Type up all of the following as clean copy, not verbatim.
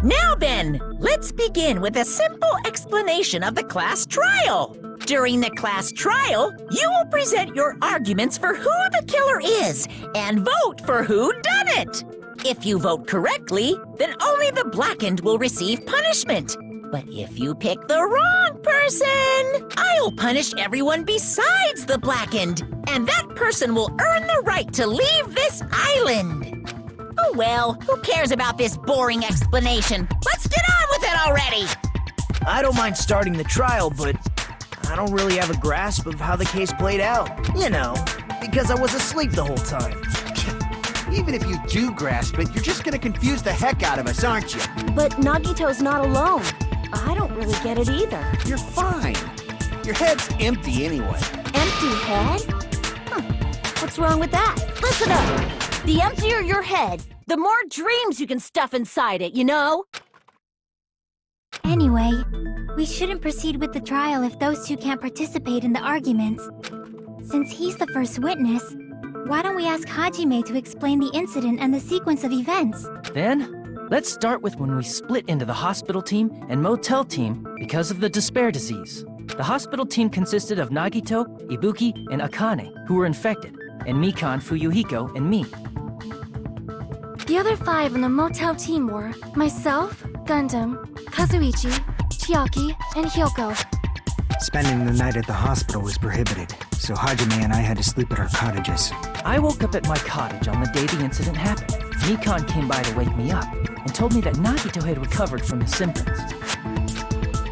Now then, let's begin with a simple explanation of the class trial. During the class trial, you will present your arguments for who the killer is and vote for who done it. If you vote correctly, then only the blackened will receive punishment. But if you pick the wrong person, I'll punish everyone besides the blackened, and that person will earn the right to leave this island. Oh well, who cares about this boring explanation? Let's get on with it already! I don't mind starting the trial, but I don't really have a grasp of how the case played out. You know, because I was asleep the whole time. Even if you do grasp it, you're just gonna confuse the heck out of us, aren't you? But Nagito's not alone. I don't really get it either. You're fine. Your head's empty anyway. Empty head? What's wrong with that? Listen up! The emptier your head, the more dreams you can stuff inside it, you know? Anyway, we shouldn't proceed with the trial if those two can't participate in the arguments. Since he's the first witness, why don't we ask Hajime to explain the incident and the sequence of events? Then, let's start with when we split into the hospital team and motel team because of the despair disease. The hospital team consisted of Nagito, Ibuki, and Akane, who were infected, and Mikan, Fuyuhiko, and me. The other 5 on the motel team were myself, Gundam, Kazuichi, Chiaki, and Hyoko. Spending the night at the hospital was prohibited, so Hajime and I had to sleep at our cottages. I woke up at my cottage on the day the incident happened. Mikan came by to wake me up and told me that Nagito had recovered from his symptoms.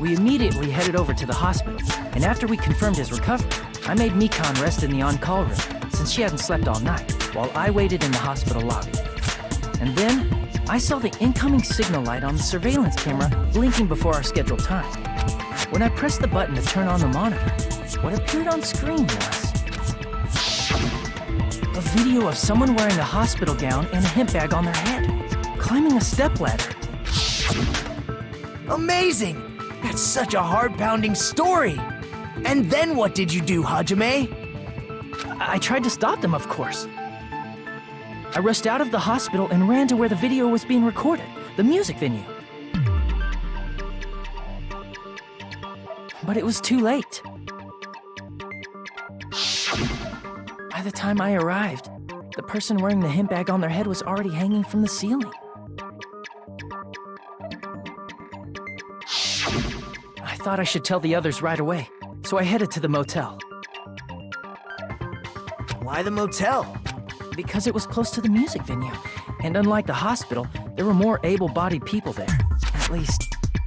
We immediately headed over to the hospital, and after we confirmed his recovery, I made Mikan rest in the on-call room since she hadn't slept all night, while I waited in the hospital lobby. And then, I saw the incoming signal light on the surveillance camera blinking before our scheduled time. When I pressed the button to turn on the monitor, what appeared on screen was a video of someone wearing a hospital gown and a hemp bag on their head, climbing a stepladder. Amazing! That's such a heart-pounding story! And then what did you do, Hajime? I tried to stop them, of course. I rushed out of the hospital and ran to where the video was being recorded, the music venue. But it was too late. By the time I arrived, the person wearing the hemp bag on their head was already hanging from the ceiling. I thought I should tell the others right away, so I headed to the motel. Why the motel? Because it was close to the music venue, and unlike the hospital, there were more able-bodied people there. At least,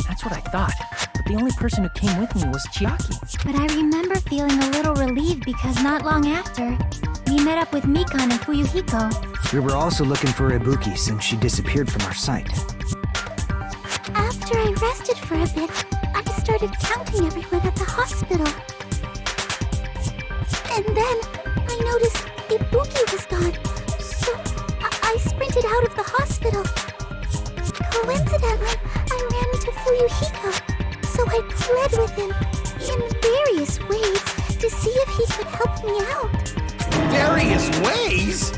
that's what I thought. But the only person who came with me was Chiaki. But I remember feeling a little relieved because not long after, we met up with Mikan and Fuyuhiko. We were also looking for Ibuki since she disappeared from our sight. After I rested for a bit, I started counting everyone at the hospital. And then I noticed Ibuki was gone, so I sprinted out of the hospital. Coincidentally, I ran into Fuyuhiko, so I pled with him in various ways to see if he could help me out. Various ways?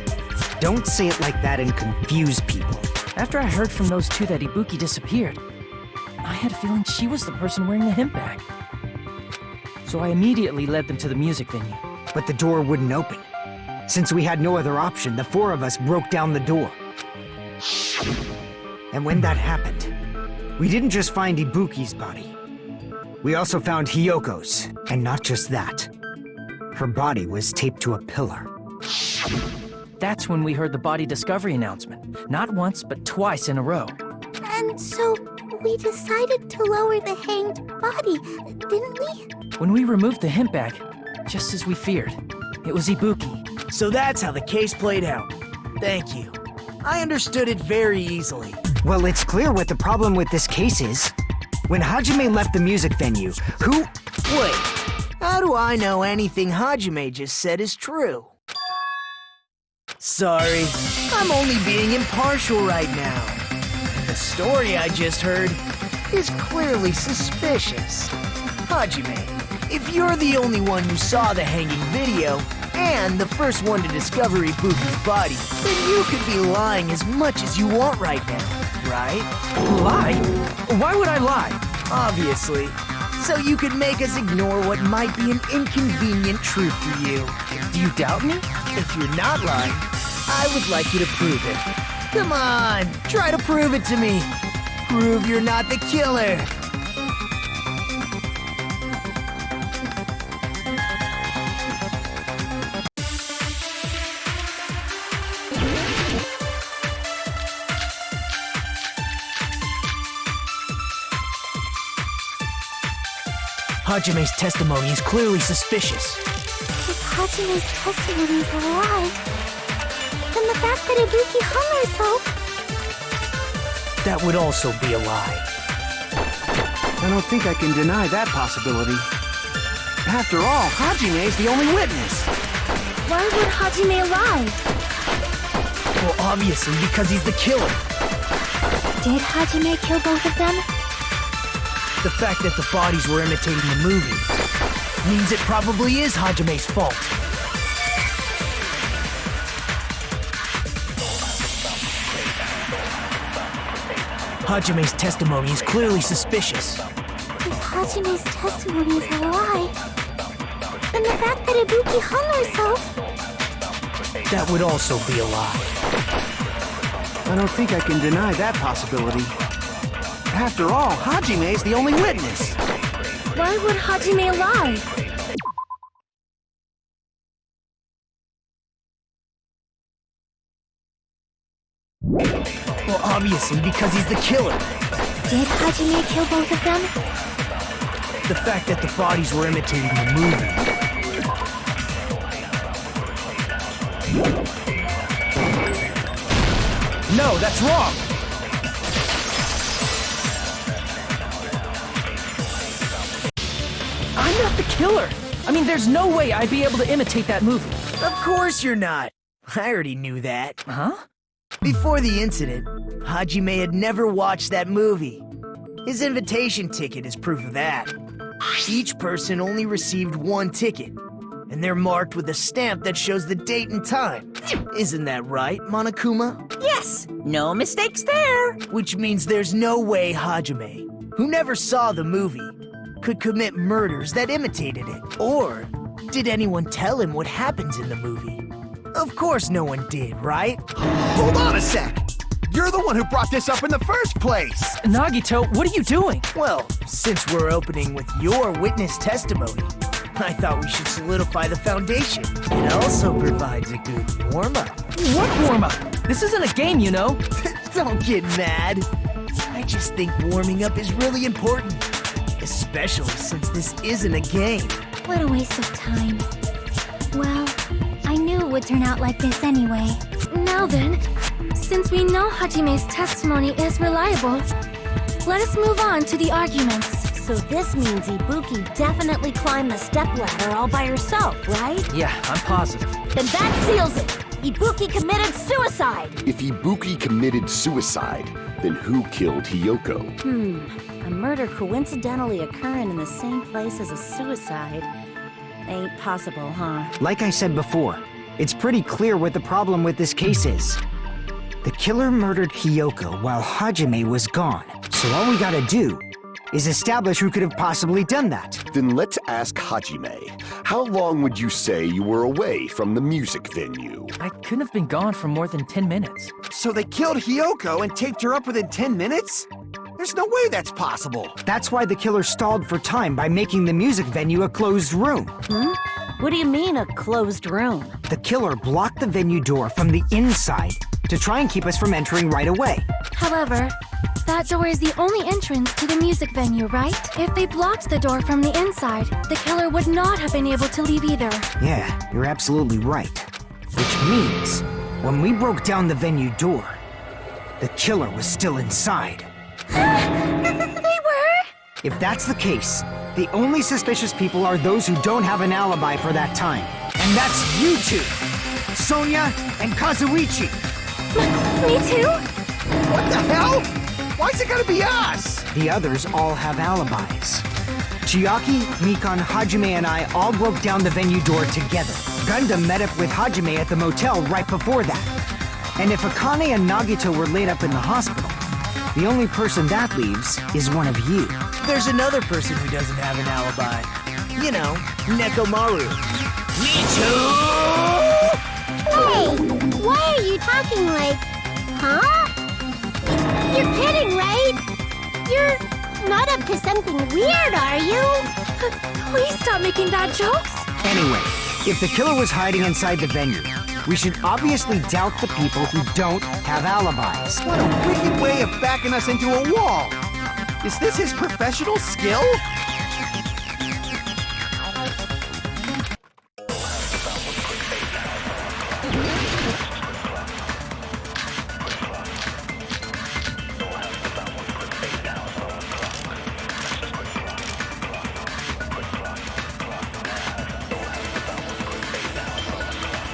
Don't say it like that and confuse people. After I heard from those two that Ibuki disappeared, I had a feeling she was the person wearing the hemp bag. So I immediately led them to the music venue. But the door wouldn't open. Since we had no other option, the 4 of us broke down the door. And when that happened, we didn't just find Ibuki's body. We also found Hyoko's, and not just that. Her body was taped to a pillar. That's when we heard the body discovery announcement. Not once, but twice in a row. And so, We decided to lower the hanged body, didn't we? When we removed the hemp bag, just as we feared, it was Ibuki. So that's how the case played out. Thank you. I understood it very easily. Well, it's clear what the problem with this case is. When Hajime left the music venue, who... Wait, how do I know anything Hajime just said is true? Sorry, I'm only being impartial right now. The story I just heard is clearly suspicious. Hajime, if you're the only one who saw the hanging video, and the first one to discover Ibuki's body, then you could be lying as much as you want right now, right? Lie? Why would I lie? Obviously. So you could make us ignore what might be an inconvenient truth for you. Do you doubt me? If you're not lying, I would like you to prove it. Come on, try to prove it to me. Prove you're not the killer. Hajime's testimony is clearly suspicious. If Hajime's testimony is a lie, then the fact that Ibuki hung herself... That would also be a lie. I don't think I can deny that possibility. After all, Hajime is the only witness. Why would Hajime lie? Well, obviously because he's the killer. Did Hajime kill both of them? The fact that the bodies were imitating the movie means it probably is Hajime's fault. Hajime's testimony is clearly suspicious. If Hajime's testimony is a lie, then the fact that Ibuki hung herself... That would also be a lie. I don't think I can deny that possibility. After all, Hajime is the only witness. Why would Hajime lie? Well, obviously because he's the killer. Did Hajime kill both of them? The fact that the bodies were imitating the movie. No, that's wrong! I'm not the killer! I mean, there's no way I'd be able to imitate that movie. Of course you're not. I already knew that. Huh? Before the incident, Hajime had never watched that movie. His invitation ticket is proof of that. Each person only received one ticket, and they're marked with a stamp that shows the date and time. Isn't that right, Monokuma? Yes, no mistakes there. Which means there's no way Hajime, who never saw the movie, could commit murders that imitated it. Or did anyone tell him what happens in the movie? Of course no one did, right? Hold on a sec! You're the one who brought this up in the first place! Nagito, what are you doing? Well, since we're opening with your witness testimony, I thought we should solidify the foundation. It also provides a good warm-up. What warm-up? This isn't a game, you know. Don't get mad. I just think warming up is really important. Especially since this isn't a game. What a waste of time. Well, I knew it would turn out like this anyway. Now then, since we know Hajime's testimony is reliable, let us move on to the arguments. So this means Ibuki definitely climbed the stepladder all by herself, right? Yeah, I'm positive. Then that seals it! Ibuki committed suicide! If Ibuki committed suicide, then who killed Hiyoko? A murder coincidentally occurring in the same place as a suicide ain't possible, huh? Like I said before, it's pretty clear what the problem with this case is. The killer murdered Hiyoko while Hajime was gone, so all we gotta do is establish who could have possibly done that. Then let's ask Hajime. How long would you say you were away from the music venue? I couldn't have been gone for more than 10 minutes. So they killed Hiyoko and taped her up within 10 minutes? There's no way that's possible. That's why the killer stalled for time by making the music venue a closed room. What do you mean, a closed room? The killer blocked the venue door from the inside to try and keep us from entering right away. However, That door is the only entrance to the music venue, right? If they blocked the door from the inside, the killer would not have been able to leave either. Yeah, you're absolutely right. Which means, when we broke down the venue door, the killer was still inside. They were? If that's the case, the only suspicious people are those who don't have an alibi for that time. And that's you two! Sonia and Kazuichi! Me too? What the hell? Why's it gotta be us? The others all have alibis. Chiaki, Mikan, Hajime, and I all broke down the venue door together. Gundam met up with Hajime at the motel right before that. And if Akane and Nagito were laid up in the hospital, the only person that leaves is one of you. There's another person who doesn't have an alibi. You know, Nekomaru. Me too! Hey, why are you talking like, huh? You're kidding, right? You're not up to something weird, are you? Please stop making bad jokes. Anyway, if the killer was hiding inside the venue, we should obviously doubt the people who don't have alibis. What a wicked way of backing us into a wall! Is this his professional skill?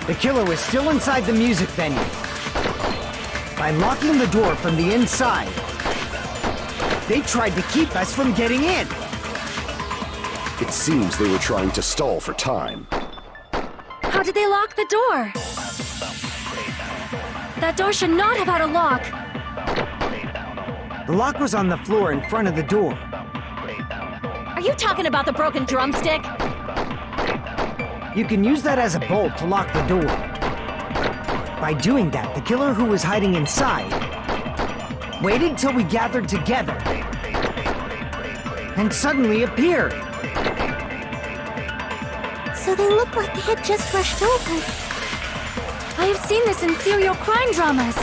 The killer was still inside the music venue. By locking the door from the inside, they tried to keep us from getting in. It seems they were trying to stall for time. How did they lock the door? That door should not have had a lock. The lock was on the floor in front of the door. Are you talking about the broken drumstick? You can use that as a bolt to lock the door. By doing that, the killer who was hiding inside waited till we gathered together and suddenly appeared. So they look like they had just rushed over. I have seen this in serial crime dramas.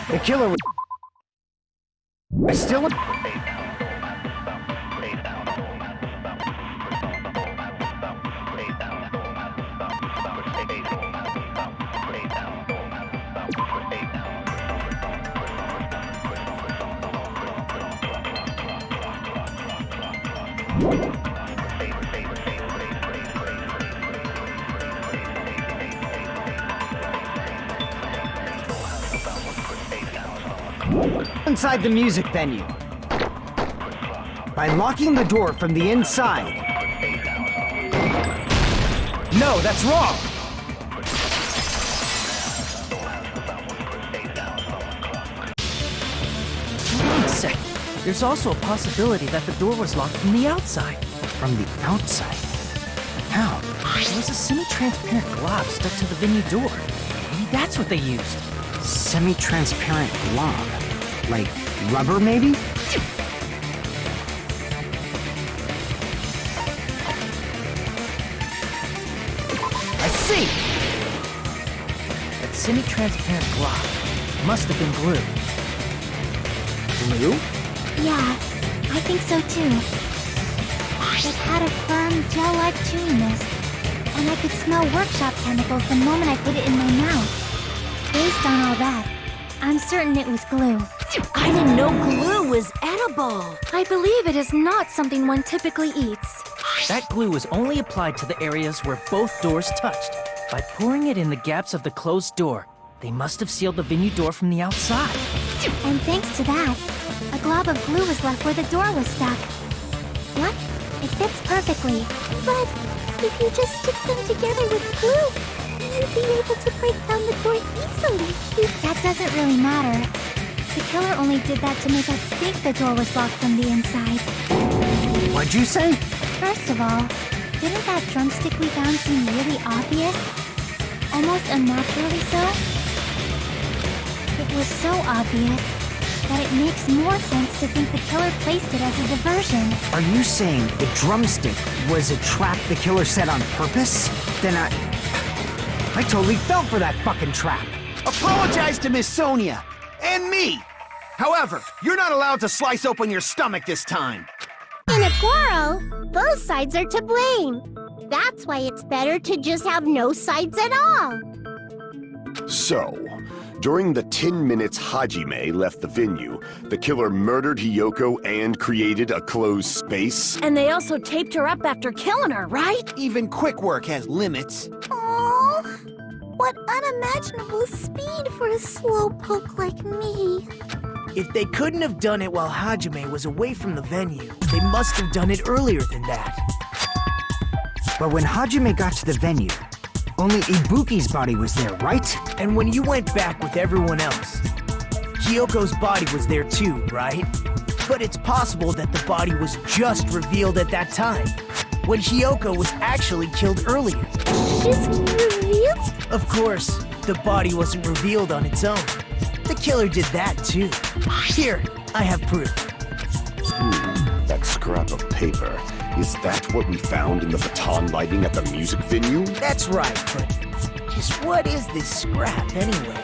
The killer was still... inside the music venue. By locking the door from the inside. No, that's wrong! Wait a second. There's also a possibility that the door was locked from the outside. From the outside? How? There was a semi-transparent glob stuck to the venue door. Maybe that's what they used. Semi-transparent glob. Like rubber, maybe? I see! That semi-transparent glob must have been glue. Glue? Yeah, I think so too. It had a firm, gel-like chewiness, and I could smell workshop chemicals the moment I put it in my mouth. Based on all that, I'm certain it was glue. I didn't know glue was edible. I believe it is not something one typically eats. That glue was only applied to the areas where both doors touched. By pouring it in the gaps of the closed door, they must have sealed the venue door from the outside. And thanks to that, a glob of glue was left where the door was stuck. What? It fits perfectly. But if you just stick them together with glue, you'd be able to break down the door easily. That doesn't really matter. The killer only did that to make us think the door was locked from the inside. What'd you say? First of all, didn't that drumstick we found seem really obvious? Almost unnaturally so? was so obvious that it makes more sense to think the killer placed it as a diversion. Are you saying the drumstick was a trap the killer set on purpose? Then I totally fell for that fucking trap. Apologize to Miss Sonia and me. However, you're not allowed to slice open your stomach this time. In a quarrel, both sides are to blame. That's why it's better to just have no sides at all. So, during the 10 minutes Hajime left the venue, the killer murdered Hiyoko and created a closed space? And they also taped her up after killing her, right? Even quick work has limits. Oh, what unimaginable speed for a slowpoke like me. If they couldn't have done it while Hajime was away from the venue, they must have done it earlier than that. But when Hajime got to the venue, only Ibuki's body was there, right? And when you went back with everyone else, Hiyoko's body was there too, right? But it's possible that the body was just revealed at that time, when Hiyoko was actually killed earlier. Just revealed? Of course, the body wasn't revealed on its own. The killer did that too. Here, I have proof. That scrap of paper. Is that what we found in the baton lighting at the music venue? That's right, but just what is this scrap anyway?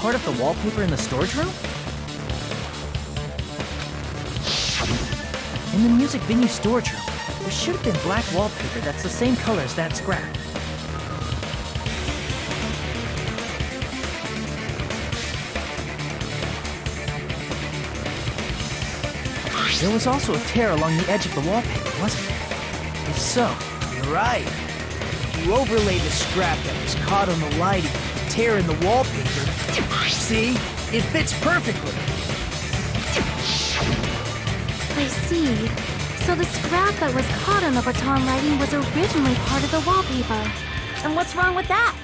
Part of the wallpaper in the storage room? In the music venue storage room, there should have been black wallpaper that's the same color as that scrap. There was also a tear along the edge of the wallpaper, wasn't there? If so, You're right. If you overlay the scrap that was caught on the lighting with the tear in the wallpaper, see? It fits perfectly. I see. So the scrap that was caught on the baton lighting was originally part of the wallpaper. And what's wrong with that?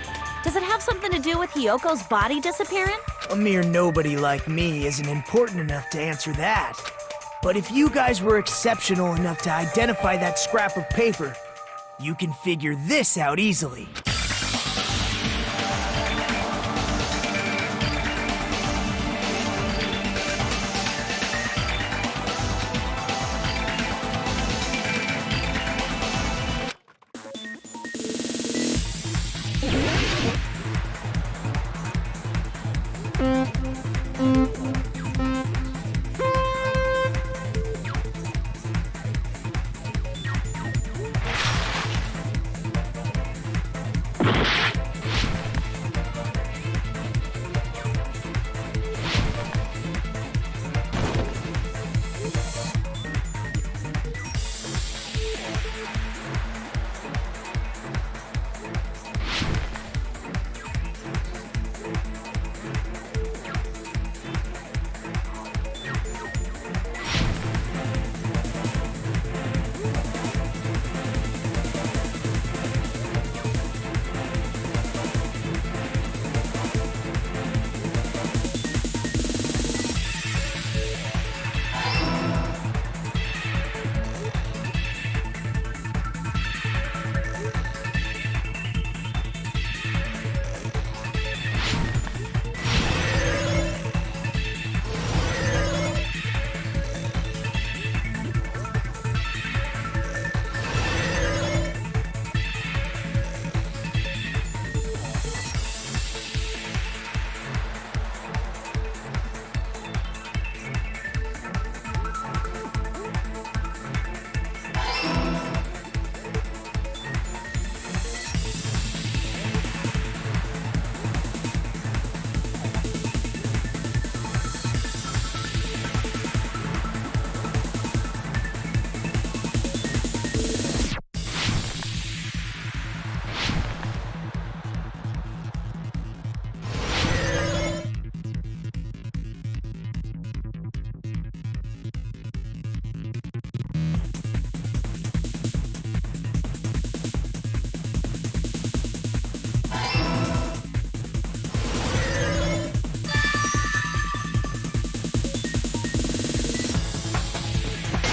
Does it have something to do with Hyoko's body disappearing? A mere nobody like me isn't important enough to answer that. But if you guys were exceptional enough to identify that scrap of paper, you can figure this out easily.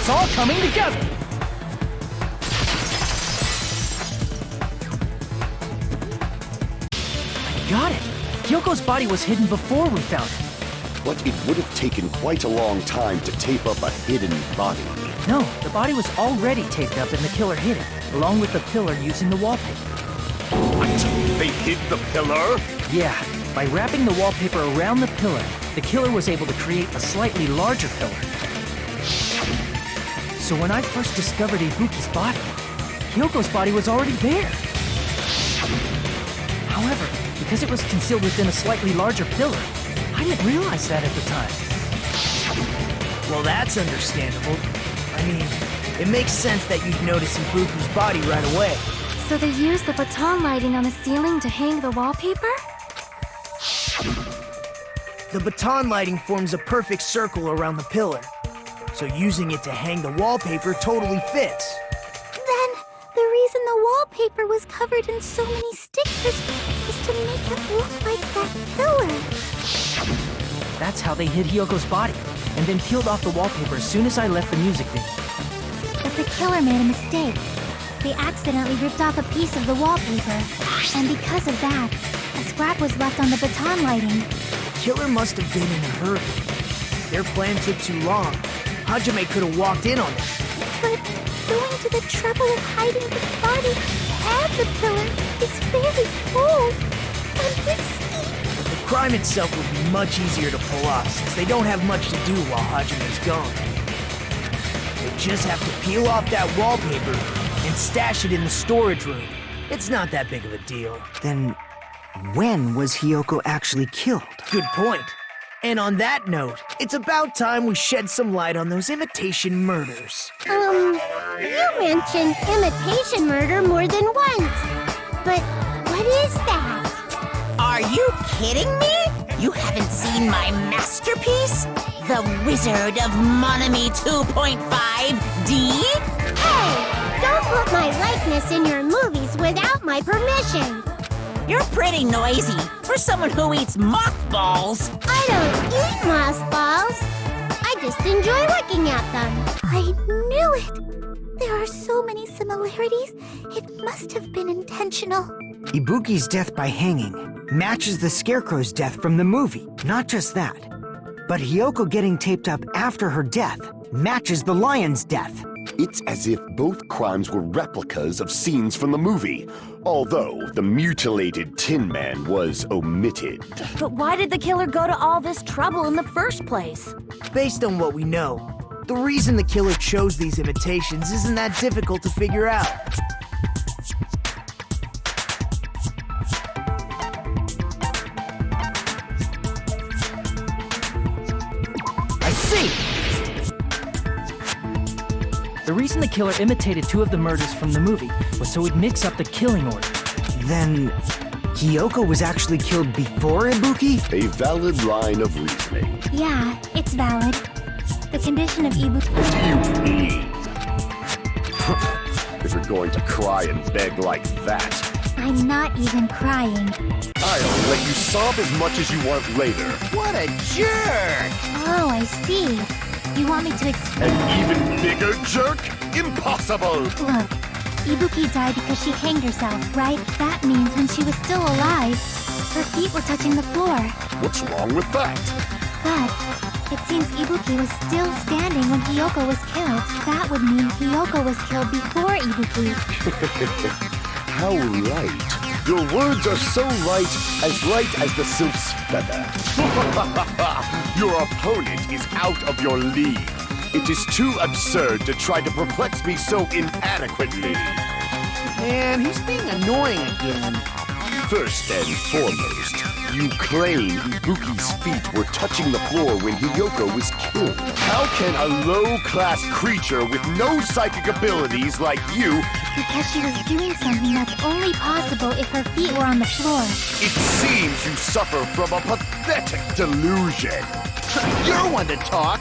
It's all coming together! Got it! Hyoko's body was hidden before we found it. But it would have taken quite a long time to tape up a hidden body. No, the body was already taped up and the killer hid it, along with the pillar using the wallpaper. What? They hid the pillar? Yeah, by wrapping the wallpaper around the pillar, the killer was able to create a slightly larger pillar. So when I first discovered Ibuki's body, Hyoko's body was already there. However, because it was concealed within a slightly larger pillar, I didn't realize that at the time. Well, that's understandable. I mean, it makes sense that you'd notice Ibuku's body right away. So they used the baton lighting on the ceiling to hang the wallpaper? The baton lighting forms a perfect circle around the pillar, so using it to hang the wallpaper totally fits. Then, the reason the wallpaper was covered in so many stickers was to make it look like that pillar. That's how they hid Hyoko's body, and then peeled off the wallpaper as soon as I left the music video. But the killer made a mistake. They accidentally ripped off a piece of the wallpaper, and because of that, a scrap was left on the baton lighting. The killer must have been in a hurry. Their plan took too long. Hajime could have walked in on it. But going to the trouble of hiding the body and the pillar is very bold and risky. But the crime itself would be much easier to pull off since they don't have much to do while Hajime's gone. They just have to peel off that wallpaper and stash it in the storage room. It's not that big of a deal. Then, when was Hyoko actually killed? Good point. And on that note, it's about time we shed some light on those imitation murders. You mentioned imitation murder more than once. But what is that? Are you kidding me? You haven't seen my masterpiece? The Wizard of Monami 2.5D? Hey, don't put my likeness in your movies without my permission. You're pretty noisy for someone who eats mothballs. I don't eat mothballs. I just enjoy looking at them. I knew it! There are so many similarities. It must have been intentional. Ibuki's death by hanging matches the Scarecrow's death from the movie. Not just that, but Hiyoko getting taped up after her death matches the lion's death. It's as if both crimes were replicas of scenes from the movie, although the mutilated Tin Man was omitted. But why did the killer go to all this trouble in the first place? Based on what we know, the reason the killer chose these imitations isn't that difficult to figure out. I see! The reason the killer imitated two of the murders from the movie was so he'd mix up the killing order. Then, Hiyoko was actually killed before Ibuki? A valid line of reasoning. Yeah, it's valid. The condition of Ibuki. What do you mean? If you're going to cry and beg like that, I'm not even crying. I'll let you sob as much as you want later. What a jerk! Oh, I see. You want me to explain? An even bigger jerk? Impossible! Look, Ibuki died because she hanged herself, right? That means when she was still alive, her feet were touching the floor. What's wrong with that? But it seems Ibuki was still standing when Hiyoko was killed. That would mean Hiyoko was killed before Ibuki. How right. Your words are so right as the sylph's feather. Your opponent is out of your league. It is too absurd to try to perplex me so inadequately. And he's being annoying again. First and foremost, you claim Ibuki's feet were touching the floor when Hiyoko was killed. How can a low-class creature with no psychic abilities like you... Because she was doing something that's only possible if her feet were on the floor. It seems you suffer from a pathetic delusion. You're one to talk.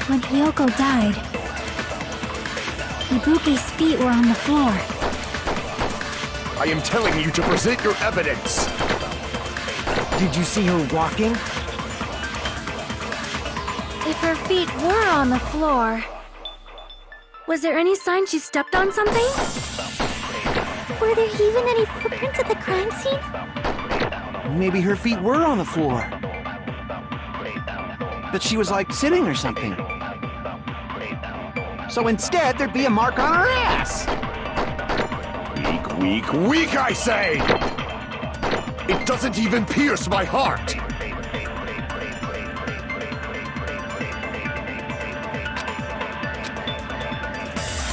When Hiyoko died, Ibuki's feet were on the floor. I am telling you to present your evidence. Did you see her walking? If her feet were on the floor, was there any sign she stepped on something? Were there even any footprints at the crime scene? Maybe her feet were on the floor. But she was like sitting or something. So instead, there'd be a mark on her ass. Weak, weak, weak, I say! It doesn't even pierce my heart.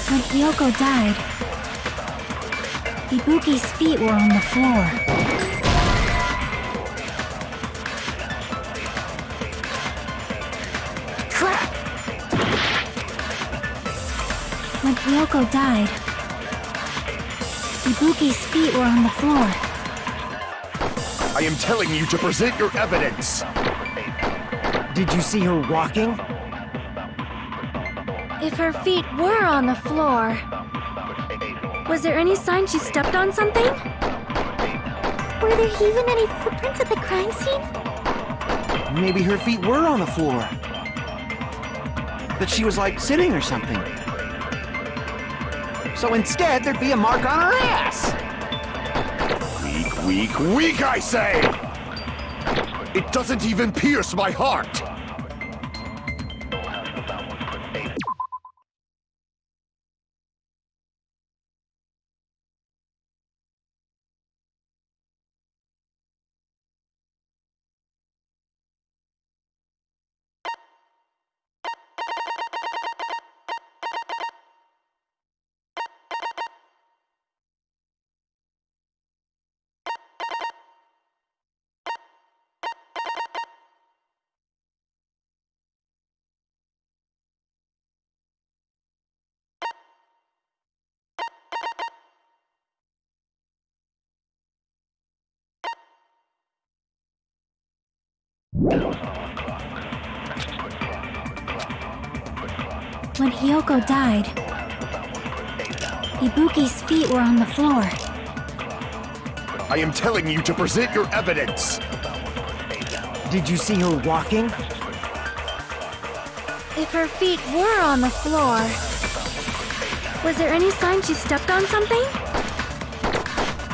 When Hiyoko died, Ibuki's feet were on the floor. Crap! When Hiyoko died, Ibuki's feet were on the floor. I am telling you to present your evidence. Did you see her walking? If her feet were on the floor, was there any sign she stepped on something? Were there even any footprints at the crime scene? Maybe her feet were on the floor. But she was like sitting or something. So instead, there'd be a mark on her ass. Weak, weak, weak, I say! It doesn't even pierce my heart. When Hiyoko died, Ibuki's feet were on the floor. I am telling you to present your evidence! Did you see her walking? If her feet were on the floor, was there any sign she stepped on something?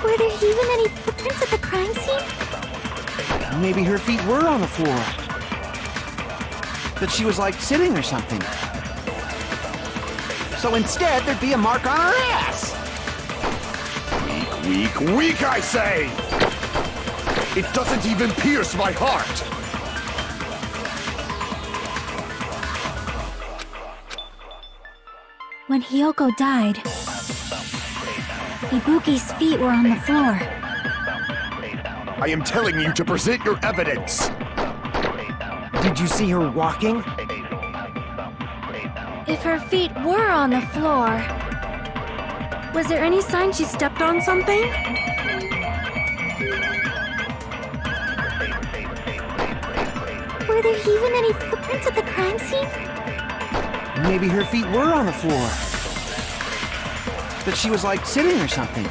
Were there even any footprints at the crime scene? Maybe her feet were on the floor. But she was like sitting or something. So instead, there'd be a mark on her ass! Weak, weak, I say! It doesn't even pierce my heart! When Hiyoko died, Ibuki's feet were on the floor. I am telling you to present your evidence! Did you see her walking? If her feet were on the floor, was there any sign she stepped on something? Were there even any footprints at the crime scene? Maybe her feet were on the floor. But she was like sitting or something.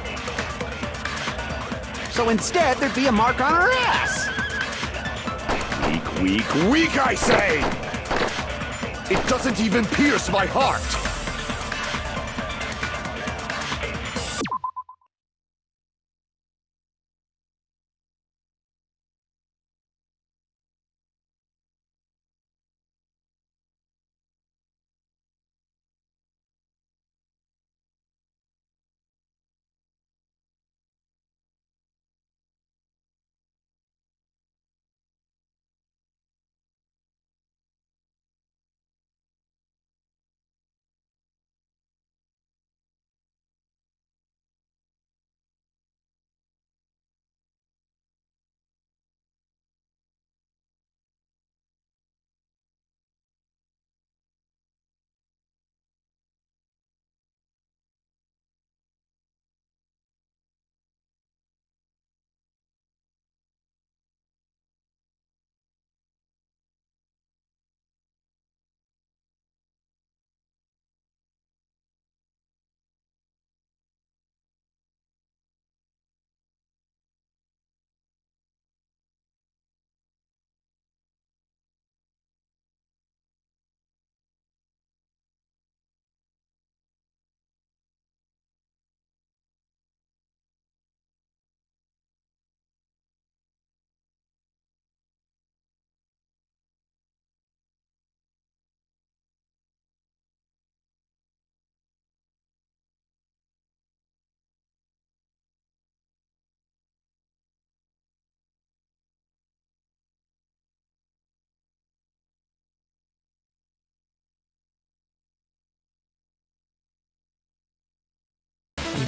So instead, there'd be a mark on her ass! Weak, weak, weak, I say! It doesn't even pierce my heart!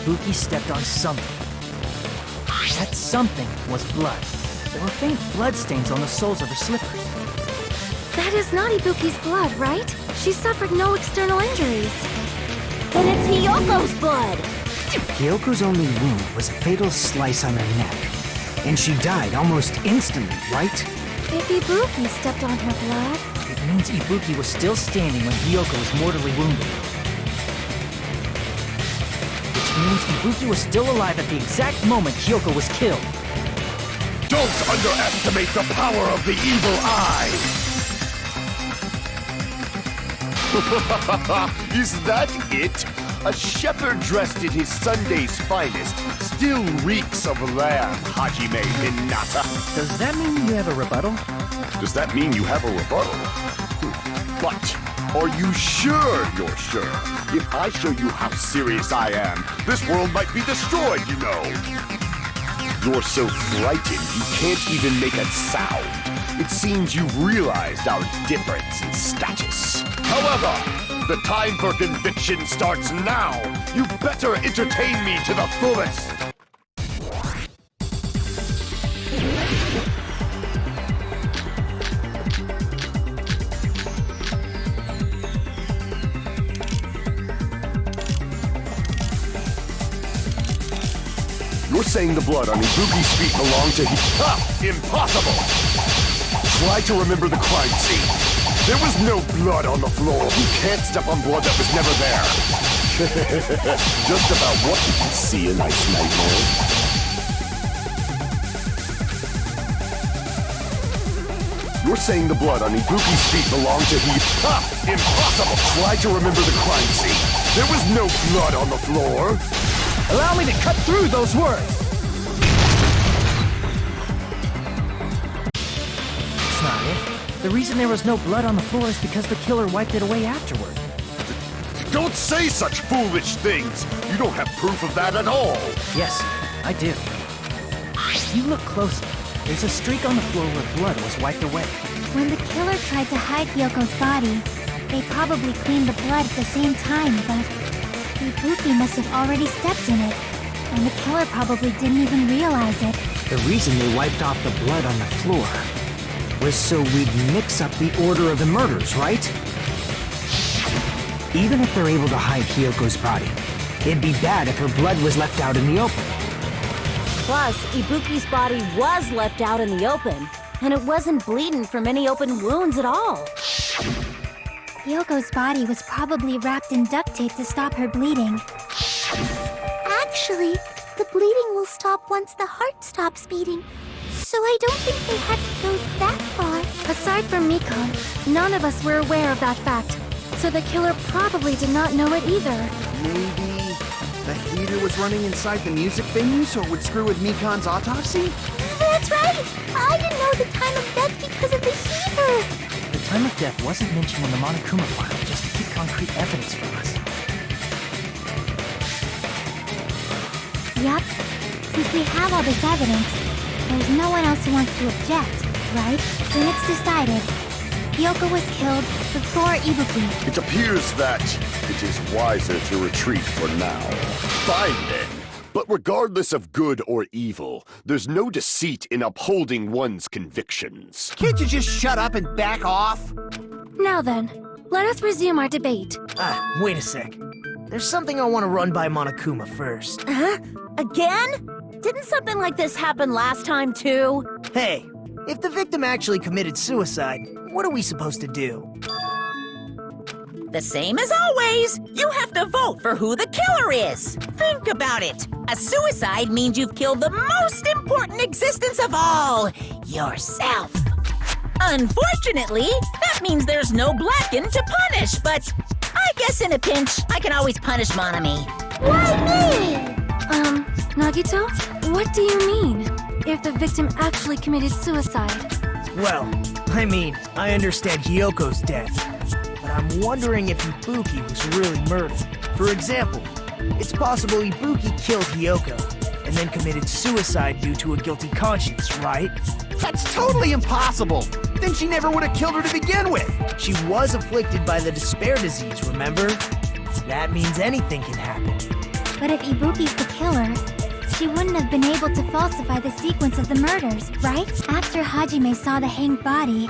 Ibuki stepped on something. That something was blood, or faint bloodstains on the soles of her slippers. That is not Ibuki's blood, right? She suffered no external injuries. Then it's Hiyoko's blood! Hyoko's only wound was a fatal slice on her neck. And she died almost instantly, right? If Ibuki stepped on her blood, It means Ibuki was still standing when Hiyoko was mortally wounded. Which means Ibuki was still alive at the exact moment Hiyoko was killed. Don't underestimate the power of the evil eye! Is that it? A shepherd dressed in his Sunday's finest still reeks of lamb, Hajime Hinata. Does that mean you have a rebuttal? Does that mean you have a rebuttal? But are you sure you're sure? If I show you how serious I am, this world might be destroyed, you know. You're so frightened you can't even make a sound. It seems you've realized our difference in status. However, the time for conviction starts now. You better entertain me to the fullest. You're saying the blood on Ibuki's feet belonged to Impossible! Try to remember the crime scene. There was no blood on the floor. You can't step on blood that was never there. Just about what? See a nice nightmare. You're saying the blood on Ibuki's feet belonged to he... Ha! Impossible! Try to remember the crime scene. There was no blood on the floor. Allow me to cut through those words! That's not it. The reason there was no blood on the floor is because the killer wiped it away afterward. Don't say such foolish things! You don't have proof of that at all! Yes, I do. If you look closely, there's a streak on the floor where blood was wiped away. When the killer tried to hide Hyoko's body, they probably cleaned the blood at the same time, but Ibuki must have already stepped in it, and the killer probably didn't even realize it. The reason they wiped off the blood on the floor was so we'd mix up the order of the murders, right? Even if they're able to hide Hyoko's body, it'd be bad if her blood was left out in the open. Plus, Ibuki's body was left out in the open, and it wasn't bleeding from any open wounds at all. Hyoko's body was probably wrapped in duct tape to stop her bleeding. Actually, the bleeding will stop once the heart stops beating. So I don't think they had to go that far. Aside from Mikon, none of us were aware of that fact, so the killer probably did not know it either. Maybe the heater was running inside the music venue so it would screw with Mikon's autopsy? That's right! I didn't know the time of death because of the heater! The time of death wasn't mentioned in the Monokuma file just to keep concrete evidence from us. Yup. Since we have all this evidence, there's no one else who wants to object, right? Then it's decided. Hyoko was killed before Ibuki. It appears that it is wiser to retreat for now. Fine then. But regardless of good or evil, there's no deceit in upholding one's convictions. Can't you just shut up and back off? Now then, let us resume our debate. Wait a sec. There's something I want to run by Monokuma first. Huh? Again? Didn't something like this happen last time, too? Hey, if the victim actually committed suicide, what are we supposed to do? The same as always. You have to vote for who the killer is. Think about it. A suicide means you've killed the most important existence of all, yourself. Unfortunately, that means there's no Blacken to punish, but I guess in a pinch, I can always punish Monami. Why me? Nagito, what do you mean? If the victim actually committed suicide? Well, I mean, I understand Hyoko's death, but I'm wondering if Ibuki was really murdered. For example, it's possible Ibuki killed Hyoko and then committed suicide due to a guilty conscience, right? That's totally impossible! Then she never would have killed her to begin with! She was afflicted by the despair disease, remember? That means anything can happen. But if Ibuki's the killer, she wouldn't have been able to falsify the sequence of the murders, right? After Hajime saw the hanged body,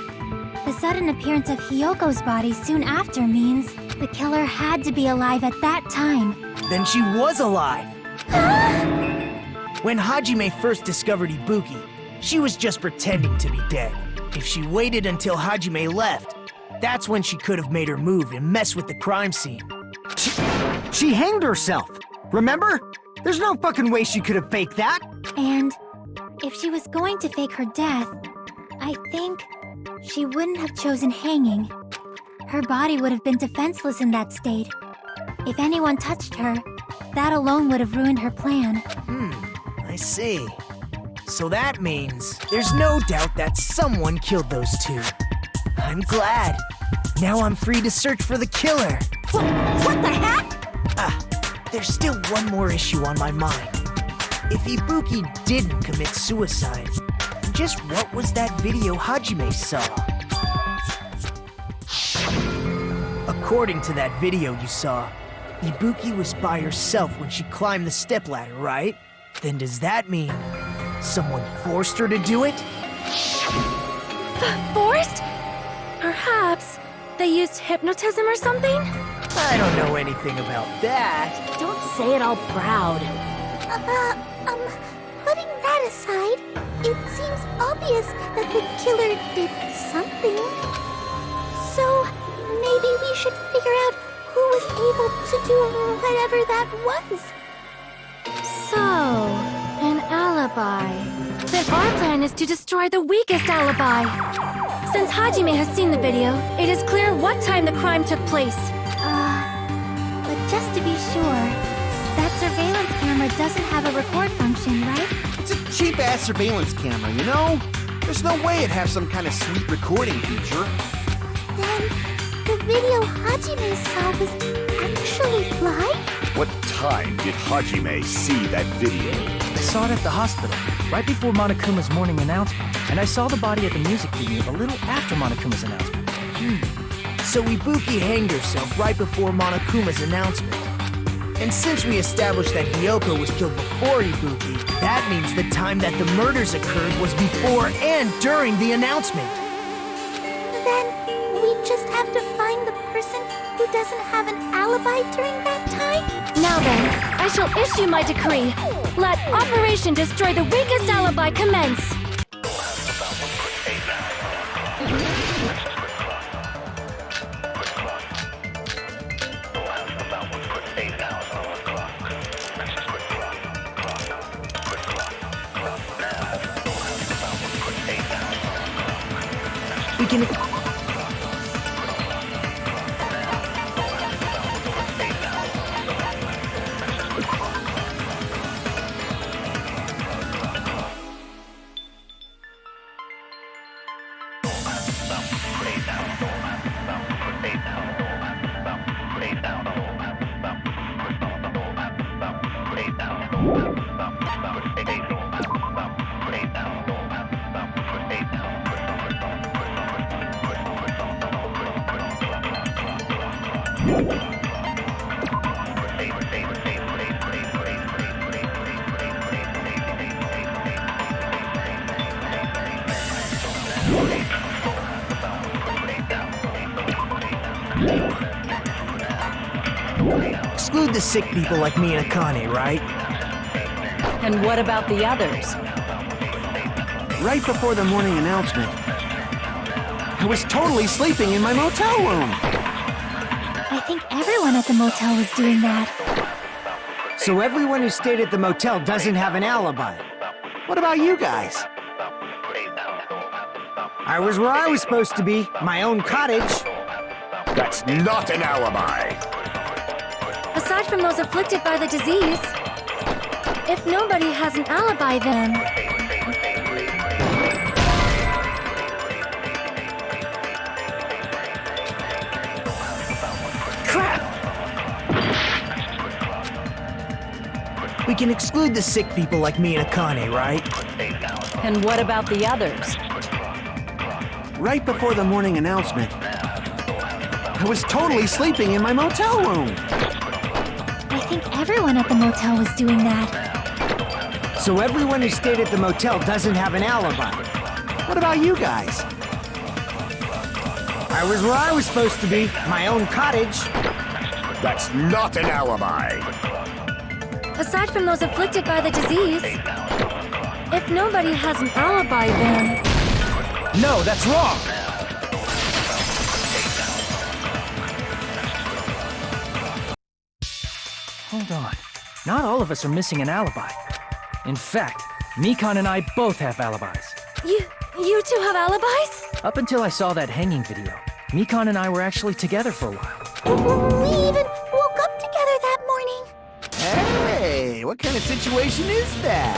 the sudden appearance of Hyoko's body soon after means the killer had to be alive at that time. Then she was alive! When Hajime first discovered Ibuki, she was just pretending to be dead. If she waited until Hajime left, that's when she could have made her move and mess with the crime scene. She hanged herself, remember? There's no fucking way she could have faked that! And if she was going to fake her death, I think she wouldn't have chosen hanging. Her body would have been defenseless in that state. If anyone touched her, that alone would have ruined her plan. I see. So that means there's no doubt that someone killed those two. I'm glad. Now I'm free to search for the killer. What the heck? There's still one more issue on my mind. If Ibuki didn't commit suicide, just what was that video Hajime saw? According to that video you saw, Ibuki was by herself when she climbed the stepladder, right? Then does that mean someone forced her to do it? Forced? Perhaps they used hypnotism or something? I don't know anything about that. Don't say it all proud. Putting that aside, it seems obvious that the killer did something. So maybe we should figure out who was able to do whatever that was. So, an alibi. Then our plan is to destroy the weakest alibi. Since Hajime has seen the video, it is clear what time the crime took place. But just to be sure, that surveillance camera doesn't have a record function, right? It's a cheap-ass surveillance camera, you know? There's no way it'd have some kind of sweet recording feature. Then the video Hajime saw was actually live? What time did Hajime see that video? I saw it at the hospital, right before Monokuma's morning announcement. And I saw the body at the music venue a little after Monokuma's announcement. So Ibuki hanged herself right before Monokuma's announcement. And since we established that Hiyoko was killed before Ibuki, that means the time that the murders occurred was before and during the announcement. Then we just have to find the person who doesn't have an alibi during that time? Now then, I shall issue my decree. Let Operation Destroy the Weakest Alibi commence. We can... Exclude the sick people like me and Akane, right? And what about the others? Right before the morning announcement, I was totally sleeping in my motel room. I think everyone at the motel was doing that. So everyone who stayed at the motel doesn't have an alibi. What about you guys? I was where I was supposed to be, my own cottage. That's not an alibi. Aside from those afflicted by the disease, if nobody has an alibi, then... We can exclude the sick people like me and Akane, right? And what about the others? Right before the morning announcement, I was totally sleeping in my motel room. I think everyone at the motel was doing that. So everyone who stayed at the motel doesn't have an alibi. What about you guys? I was where I was supposed to be, my own cottage. That's not an alibi. Aside from those afflicted by the disease, if nobody has an alibi, then... No, that's wrong! Hold on. Not all of us are missing an alibi. In fact, Mikan and I both have alibis. You two have alibis? Up until I saw that hanging video, Mikan and I were actually together for a while. We even woke up together that morning. Hey, what kind of situation is that?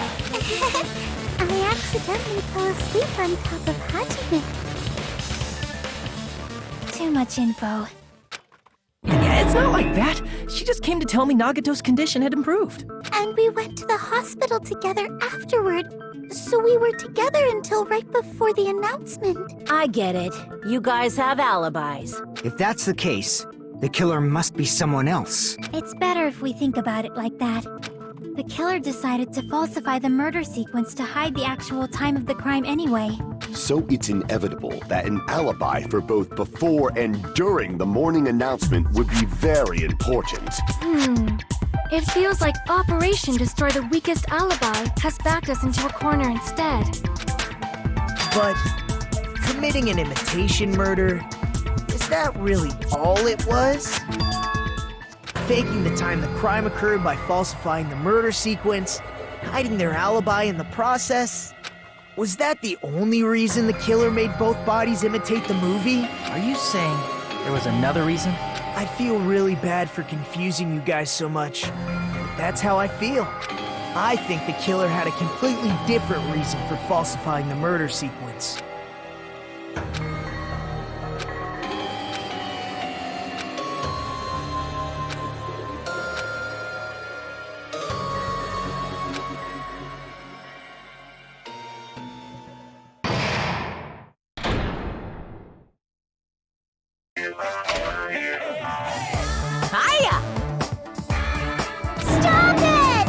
I accidentally fell asleep on top of Hajime. Too much info. Yeah, it's not like that. She just came to tell me Nagato's condition had improved. And we went to the hospital together afterward. So we were together until right before the announcement. I get it. You guys have alibis. If that's the case, the killer must be someone else. It's better if we think about it like that. The killer decided to falsify the murder sequence to hide the actual time of the crime anyway. So it's inevitable that an alibi for both before and during the morning announcement would be very important. It feels like Operation Destroy the Weakest Alibi has backed us into a corner instead. But committing an imitation murder, is that really all it was? Faking the time the crime occurred by falsifying the murder sequence, hiding their alibi in the process? Was that the only reason the killer made both bodies imitate the movie? Are you saying there was another reason? I feel really bad for confusing you guys so much, but that's how I feel. I think the killer had a completely different reason for falsifying the murder sequence. Hiya! Stop it!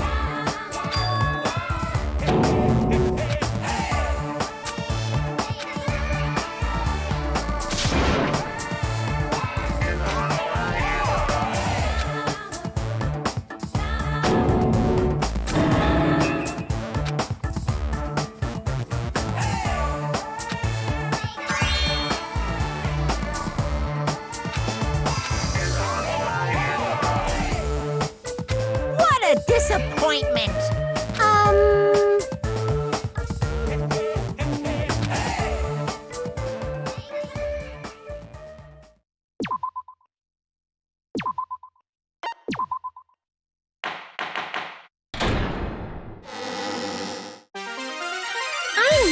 What a disappointment! I'm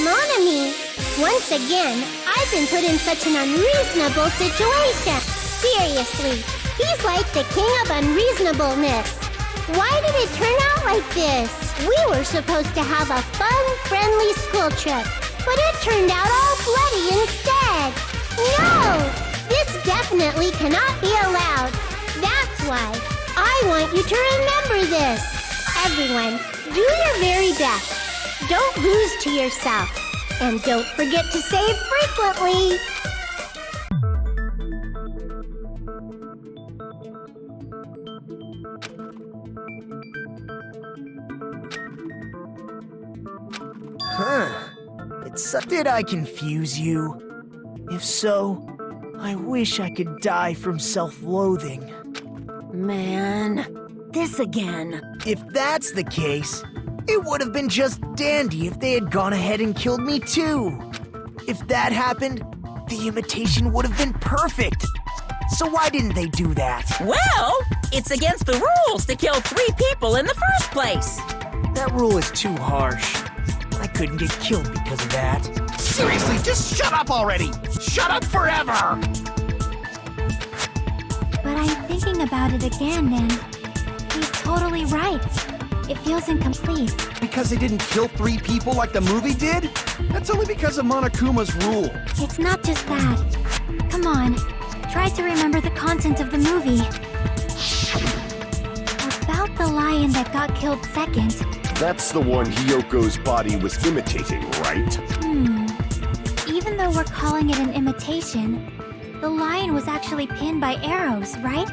Monami. Once again, I've been put in such an unreasonable situation. Seriously, he's like the king of unreasonableness. Why did it turn out like this? We were supposed to have a fun, friendly school trip, but it turned out all bloody instead. No! This definitely cannot be allowed. That's why I want you to remember this. Everyone, do your very best. Don't lose to yourself. And don't forget to save frequently. Did I confuse you? If so, I wish I could die from self-loathing. Man, this again. If that's the case, it would have been just dandy if they had gone ahead and killed me too. If that happened, the imitation would have been perfect. So why didn't they do that? Well, it's against the rules to kill 3 people in the first place. That rule is too harsh. I couldn't get killed because of that. Seriously, just shut up already! Shut up forever! But I'm thinking about it again, and he's totally right. It feels incomplete. Because they didn't kill 3 people like the movie did? That's only because of Monokuma's rule. It's not just that. Come on, try to remember the content of the movie. About the lion that got killed second. That's the one Hiyoko's body was imitating, right? Even though we're calling it an imitation, the lion was actually pinned by arrows, right?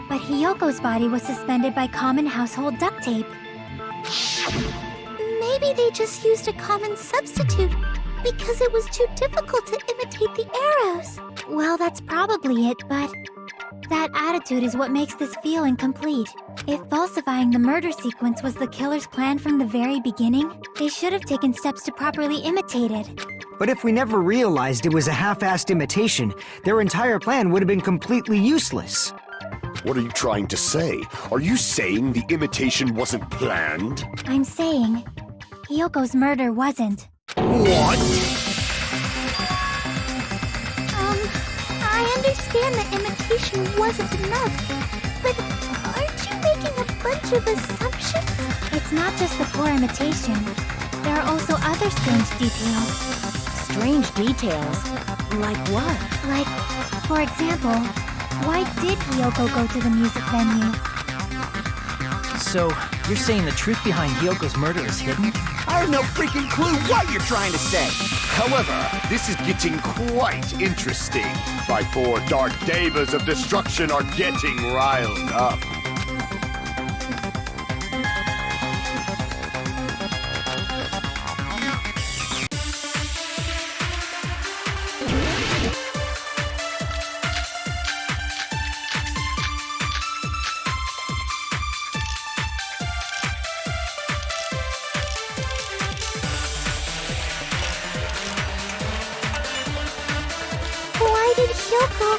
But Hiyoko's body was suspended by common household duct tape. Maybe they just used a common substitute because it was too difficult to imitate the arrows. Well, that's probably it, but that attitude is what makes this feel incomplete. If falsifying the murder sequence was the killer's plan from the very beginning, they should have taken steps to properly imitate it. But if we never realized it was a half-assed imitation, their entire plan would have been completely useless. What are you trying to say? Are you saying the imitation wasn't planned? I'm saying, Hiyoko's murder wasn't. What? I understand that imitation wasn't enough, but aren't you making a bunch of assumptions? It's not just the poor imitation. There are also other strange details. Strange details? Like what? Like, for example, why did Hiyoko go to the music venue? So, you're saying the truth behind Hiyoko's murder is hidden? I have no freaking clue what you're trying to say! However, this is getting quite interesting. My 4 dark devas of destruction are getting riled up. Why did Hyoko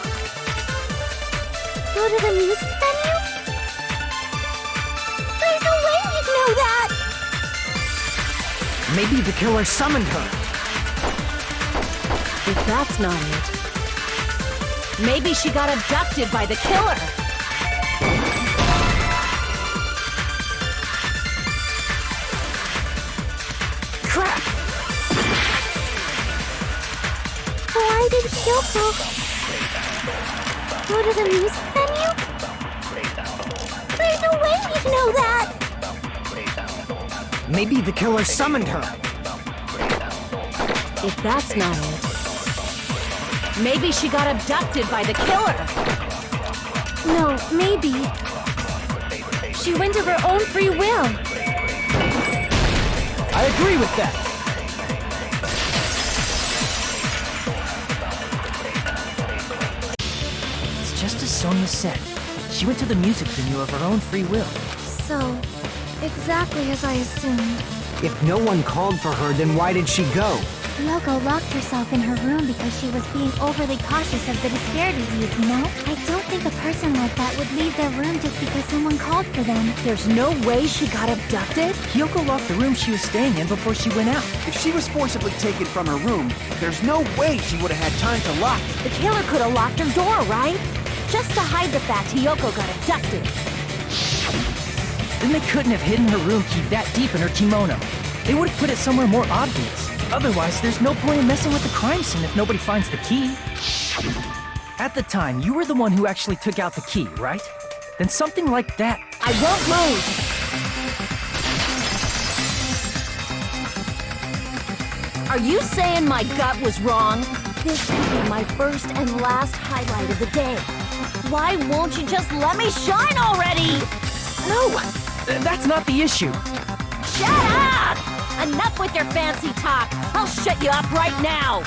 go to the music venue? There's no way he'd know that! Maybe the killer summoned her. If that's not it, maybe she got abducted by the killer. Crap! Why did Hyoko go to the music venue? There's no way he'd know that! Maybe the killer summoned her. If that's not it, maybe she got abducted by the killer. No, maybe. She went of her own free will. I agree with that. It's just as Sonia said. She went to the music venue of her own free will. So, exactly as I assumed. If no one called for her, then why did she go? Yoko locked herself in her room because she was being overly cautious of the despair disease, you know? I don't think a person like that would leave their room just because someone called for them. There's no way she got abducted? Hyoko locked the room she was staying in before she went out. If she was forcibly taken from her room, there's no way she would have had time to lock it. The killer could have locked her door, right? Just to hide the fact Hyoko got abducted. Then they couldn't have hidden her room key that deep in her kimono. They would have put it somewhere more obvious. Otherwise, there's no point in messing with the crime scene if nobody finds the key. At the time, you were the one who actually took out the key, right? Then something like that. I won't move! Are you saying my gut was wrong? This will be my first and last highlight of the day. Why won't you just let me shine already? No! That's not the issue. Shut up! Enough with your fancy talk! I'll shut you up right now!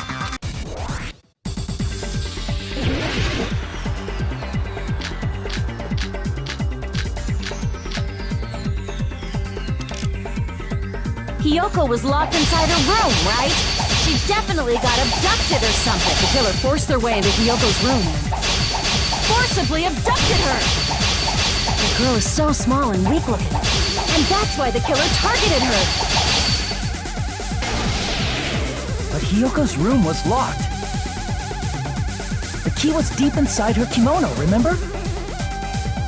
Hyoko was locked inside her room, right? She definitely got abducted or something. The killer forced their way into Hyoko's room and forcibly abducted her! The girl is so small and weak-looking. And that's why the killer targeted her! But Hyoko's room was locked. The key was deep inside her kimono, remember?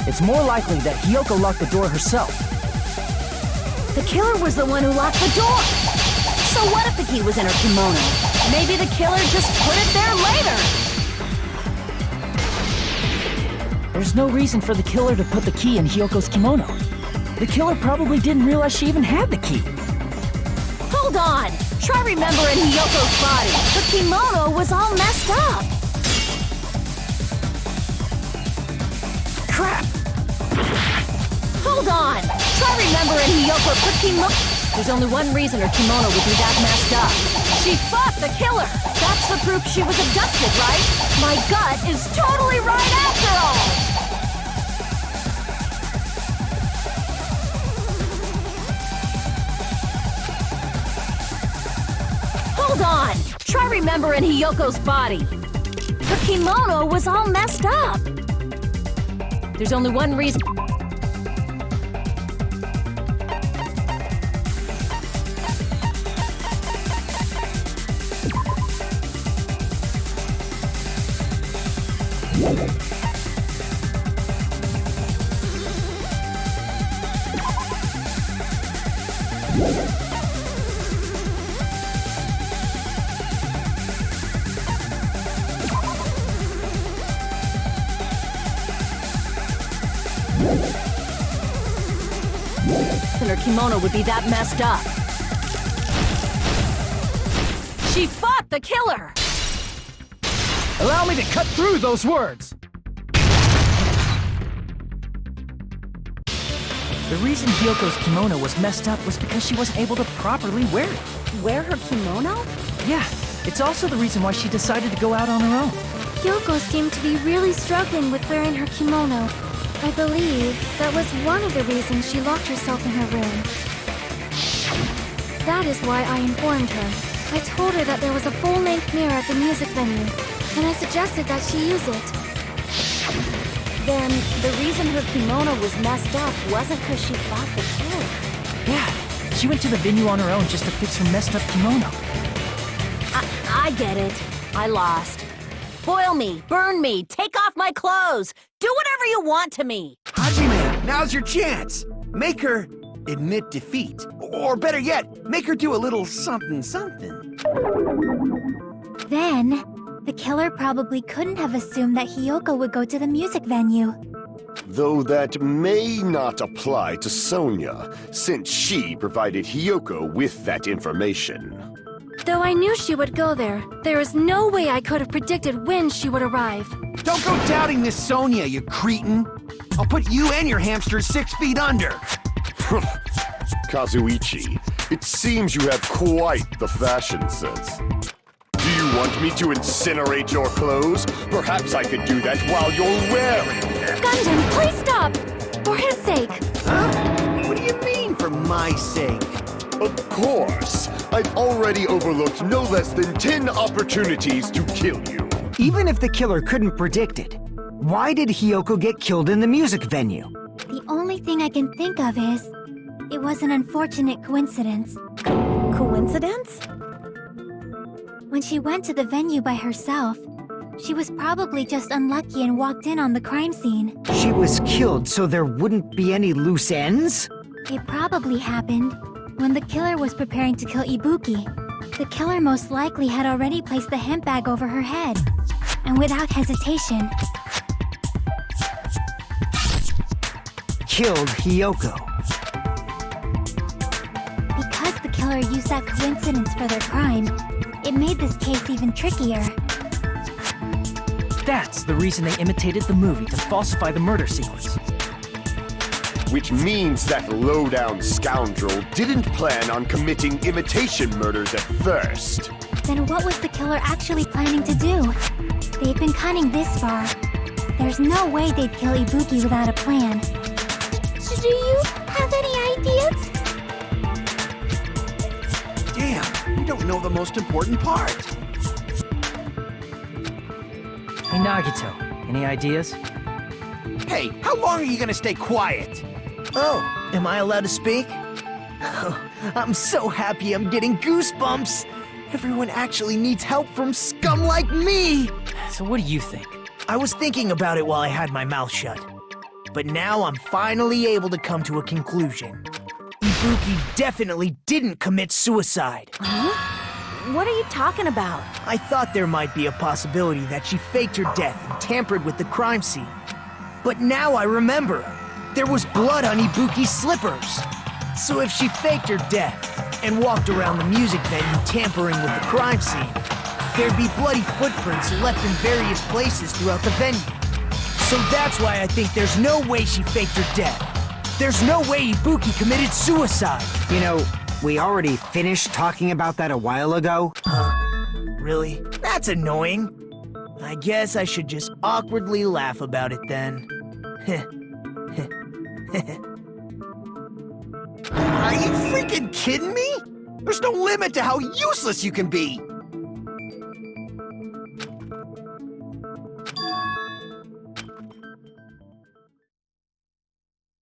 It's more likely that Hyoko locked the door herself. The killer was the one who locked the door! So what if the key was in her kimono? Maybe the killer just put it there later! There's no reason for the killer to put the key in Hyoko's kimono. The killer probably didn't realize she even had the key. Hold on! Try remembering Hyoko's body. The kimono was all messed up. Crap! Hold on! Try remembering Hyoko put kimono... There's only one reason her kimono would be that messed up. She fought the killer! That's the proof she was abducted, right? My gut is totally right after all! Hold on! Try remembering Hyoko's body. Her kimono was all messed up. There's only one reason... And her kimono would be that messed up. She fought not the killer! Allow me to cut through those words! The reason Hyoko's kimono was messed up was because she wasn't able to properly wear it. Wear her kimono? Yeah, it's also the reason why she decided to go out on her own. Hyoko seemed to be really struggling with wearing her kimono. I believe that was one of the reasons she locked herself in her room. That is why I informed her. I told her that there was a full-length mirror at the music venue, and I suggested that she use it. Then, the reason her kimono was messed up wasn't because she fought the killer. Yeah, she went to the venue on her own just to fix her messed up kimono. I get it. I lost. Boil me, burn me, take off my clothes, do whatever you want to me. Hajime, now's your chance. Make her admit defeat. Or better yet, make her do a little something something. Then, the killer probably couldn't have assumed that Hyoko would go to the music venue. Though that may not apply to Sonia, since she provided Hyoko with that information. Though I knew she would go there, there is no way I could have predicted when she would arrive. Don't go doubting this Sonia, you cretin. I'll put you and your hamster 6 feet under. Kazuichi, it seems you have quite the fashion sense. Do you want me to incinerate your clothes? Perhaps I could do that while you're wearing them. Gundam, please stop! For his sake! Huh? What do you mean, for my sake? Of course. I've already overlooked no less than 10 opportunities to kill you. Even if the killer couldn't predict it, why did Hyoko get killed in the music venue? The only thing I can think of is, it was an unfortunate coincidence. Coincidence? When she went to the venue by herself, she was probably just unlucky and walked in on the crime scene. She was killed so there wouldn't be any loose ends? It probably happened when the killer was preparing to kill Ibuki. The killer most likely had already placed the hemp bag over her head, and without hesitation, Killed Hyoko. because the killer used that coincidence for their crime, it made this case even trickier. That's the reason they imitated the movie to falsify the murder sequence. Which means that low-down scoundrel didn't plan on committing imitation murders at first. Then what was the killer actually planning to do? They've been cunning this far. There's no way they'd kill Ibuki without a plan. Do you have any ideas? Damn, you don't know the most important part. Hey Nagito, any ideas? Hey, how long are you gonna stay quiet? Oh, am I allowed to speak? I'm so happy I'm getting goosebumps. Everyone actually needs help from scum like me. So what do you think? I was thinking about it while I had my mouth shut. But now I'm finally able to come to a conclusion. Ibuki definitely didn't commit suicide. Huh? What are you talking about? I thought there might be a possibility that she faked her death and tampered with the crime scene. But now I remember. There was blood on Ibuki's slippers. So if she faked her death and walked around the music venue tampering with the crime scene, there'd be bloody footprints left in various places throughout the venue. So that's why I think there's no way she faked her death. There's no way Ibuki committed suicide. You know, we already finished talking about that a while ago. Really? That's annoying. I guess I should just awkwardly laugh about it then. Are you freaking kidding me? There's no limit to how useless you can be.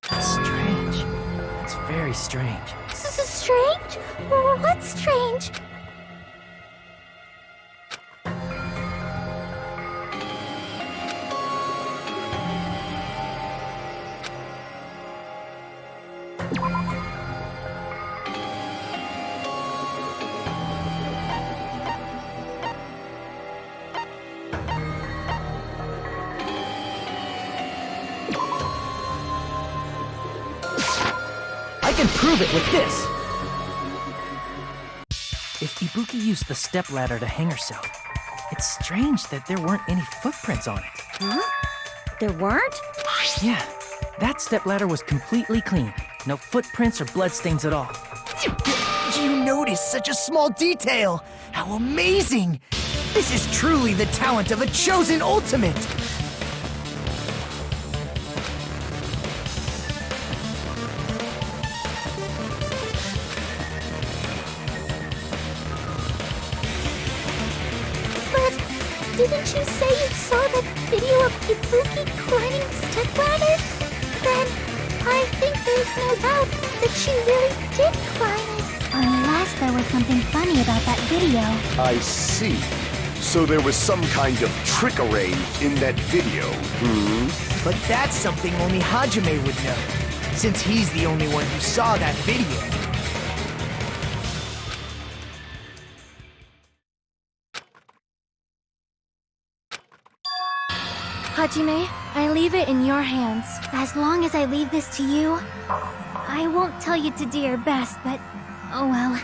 That's strange. That's very strange. This is strange? What's strange? I can prove it with this! If Ibuki used the stepladder to hang herself, it's strange that there weren't any footprints on it. Huh? There weren't? Yeah, that stepladder was completely clean. No footprints or bloodstains at all. You noticed such a small detail! How amazing! This is truly the talent of a chosen ultimate! But didn't you say you saw that video of Ibuki climbing the stepladder? Then I think there's no doubt that she really did climb it. Unless there was something funny about that video. I see. So there was some kind of trickery in that video, But that's something only Hajime would know, since he's the only one who saw that video. Hajime, I leave it in your hands. As long as I leave this to you, I won't tell you to do your best, but oh well.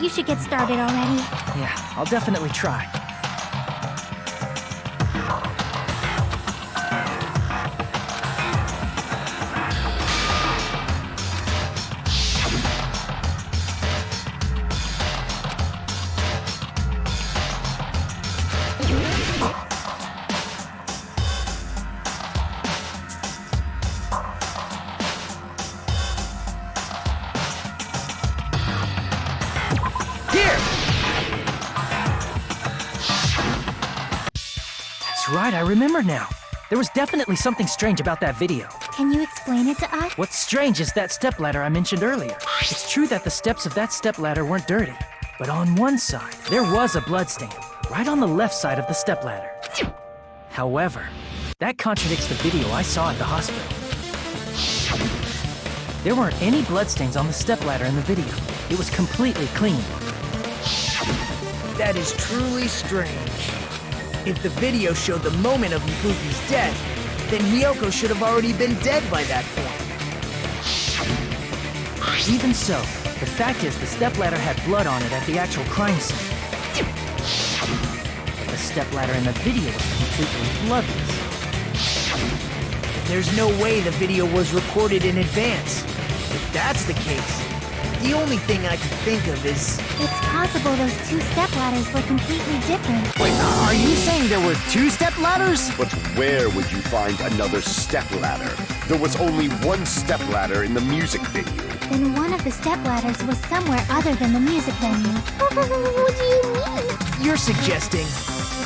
You should get started already. Yeah, I'll definitely try. That's right, I remember now. There was definitely something strange about that video. Can you explain it to us? What's strange is that stepladder I mentioned earlier. It's true that the steps of that stepladder weren't dirty, but on one side, there was a bloodstain, right on the left side of the stepladder. However, that contradicts the video I saw at the hospital. There weren't any bloodstains on the stepladder in the video. It was completely clean. That is truly strange. If the video showed the moment of Ibuki's death, then Hiyoko should have already been dead by that point. Even so, the fact is the stepladder had blood on it at the actual crime scene. But the stepladder in the video was completely bloodless. There's no way the video was recorded in advance. If that's the case, the only thing I can think of is... It's possible those two stepladders were completely different. Wait, are you saying there were two stepladders? But where would you find another stepladder? There was only one stepladder in the music venue. Then one of the stepladders was somewhere other than the music venue. What do you mean? You're suggesting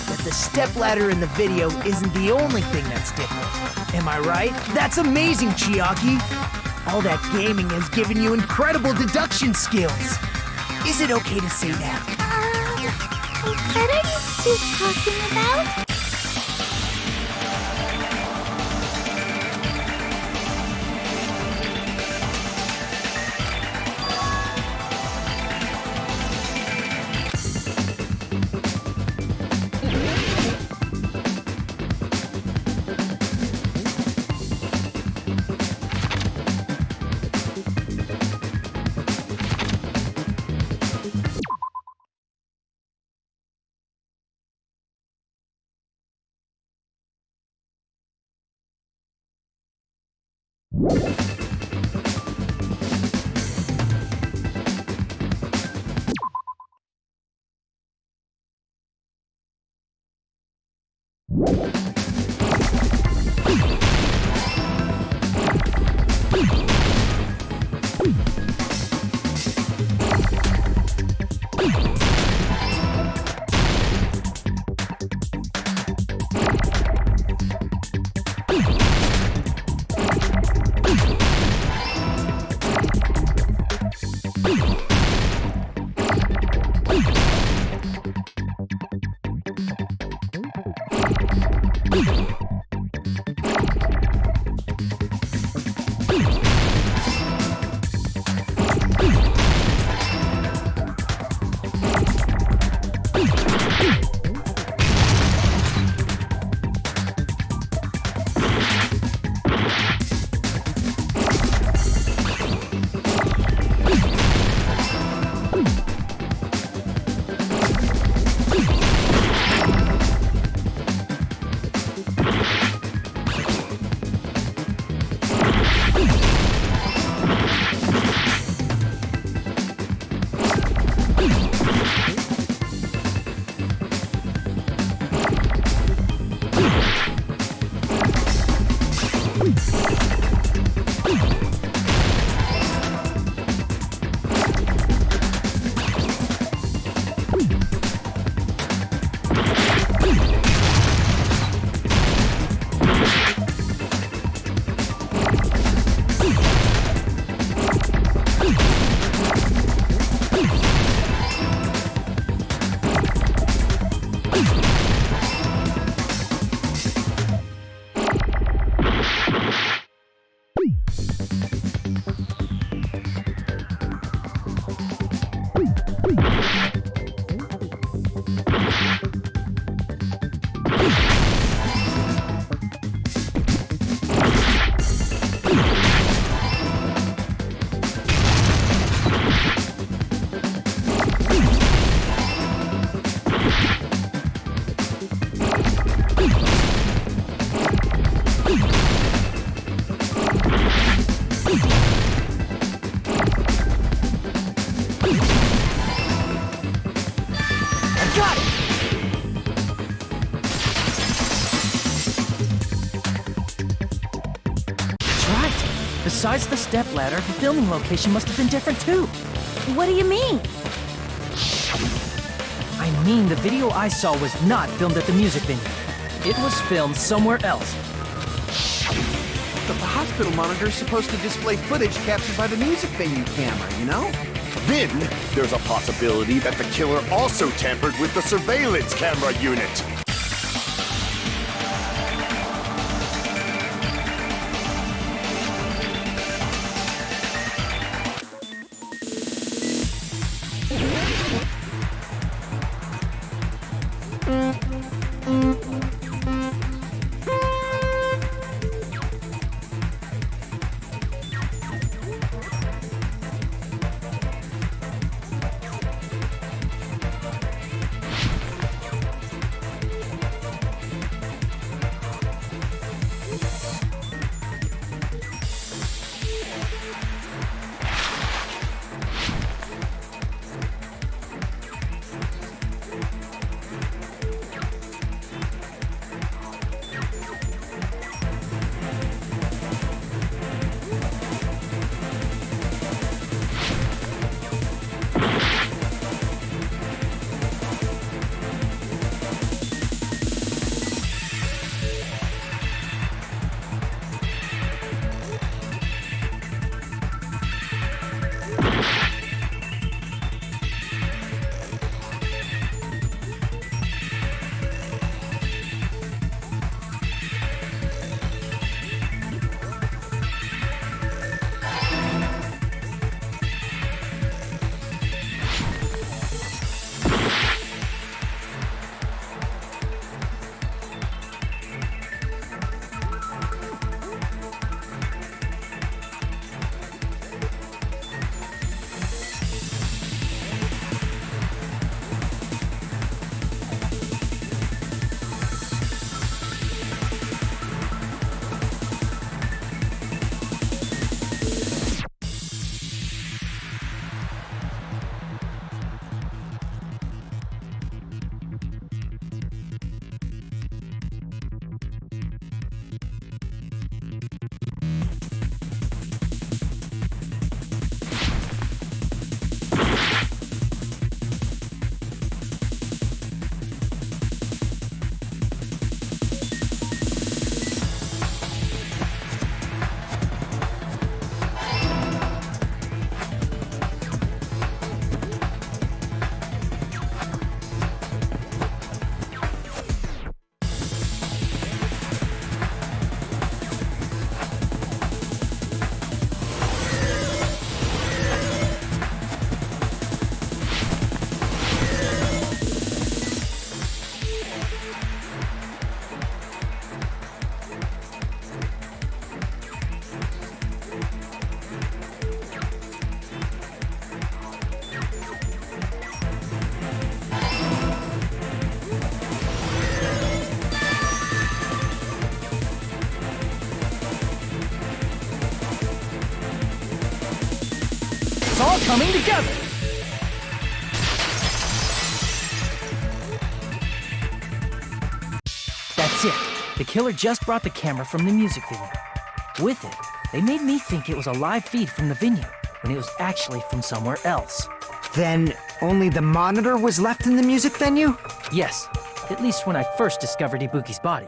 that the stepladder in the video isn't the only thing that's different. Am I right? That's amazing, Chiaki! All that gaming has given you incredible deduction skills. Is it okay to say that? What are you two talking about? Besides the stepladder, the filming location must have been different too. What do you mean? I mean, the video I saw was not filmed at the music venue. It was filmed somewhere else. But the hospital monitor is supposed to display footage captured by the music venue camera, you know? Then, there's a possibility that the killer also tampered with the surveillance camera unit. It's all coming together! That's it. The killer just brought the camera from the music venue. With it, they made me think it was a live feed from the venue, when it was actually from somewhere else. Then only the monitor was left in the music venue? Yes, at least when I first discovered Ibuki's body.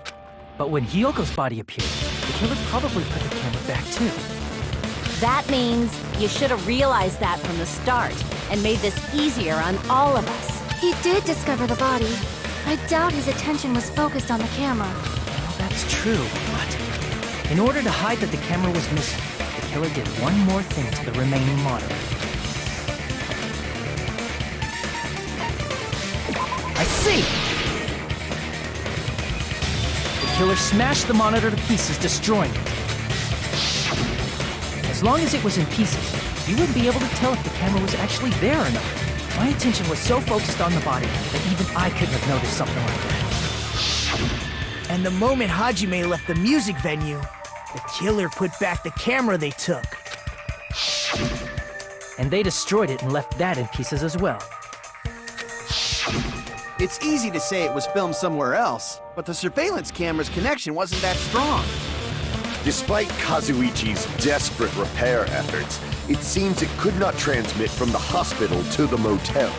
But when Hyoko's body appeared, the killer probably put the camera back too. That means you should have realized that from the start and made this easier on all of us. He did discover the body. I doubt his attention was focused on the camera. Well, that's true, but in order to hide that the camera was missing, the killer did one more thing to the remaining monitor. I see! The killer smashed the monitor to pieces, destroying it. As long as it was in pieces, you wouldn't be able to tell if the camera was actually there or not. My attention was so focused on the body that even I couldn't have noticed something like that. And the moment Hajime left the music venue, the killer put back the camera they took. And they destroyed it and left that in pieces as well. It's easy to say it was filmed somewhere else, but the surveillance camera's connection wasn't that strong. Despite Kazuichi's desperate repair efforts, it seems it could not transmit from the hospital to the motel.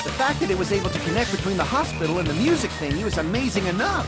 The fact that it was able to connect between the hospital and the music venue is amazing enough.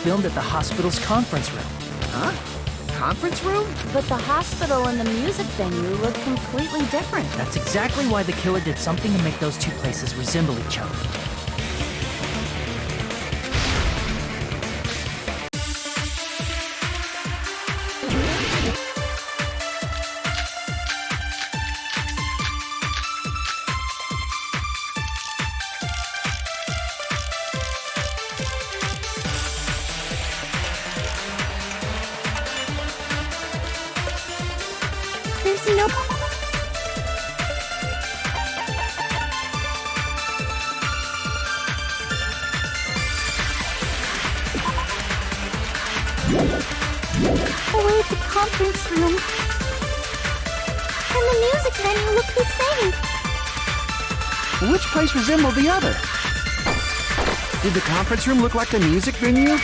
Filmed at the hospital's conference room. Huh? Conference room? But the hospital and the music venue look completely different. That's exactly why the killer did something to make those two places resemble each other. way the conference room and the music venue look the same. Which place resembled the other? Did the conference room look like the music venue?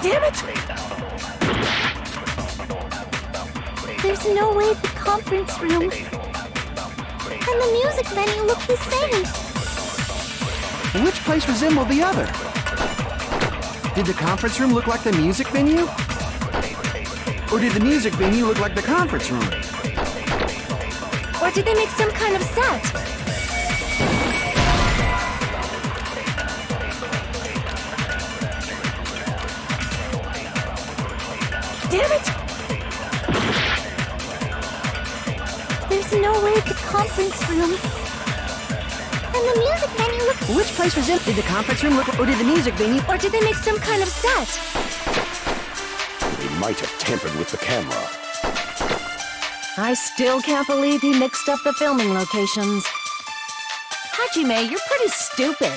Damn it! There's no way the conference room and the music venue look the same. Which place resembled the other? Did the conference room look like the music venue? Or did the music venue look like the conference room? Or did they make some kind of set? Damn it! There's no way the conference room and the music venue look. Which place was it? Did the conference room look, or did the music venue? Or did they make some kind of set? They might have tampered with the camera. I still can't believe he mixed up the filming locations. Hajime, you're pretty stupid.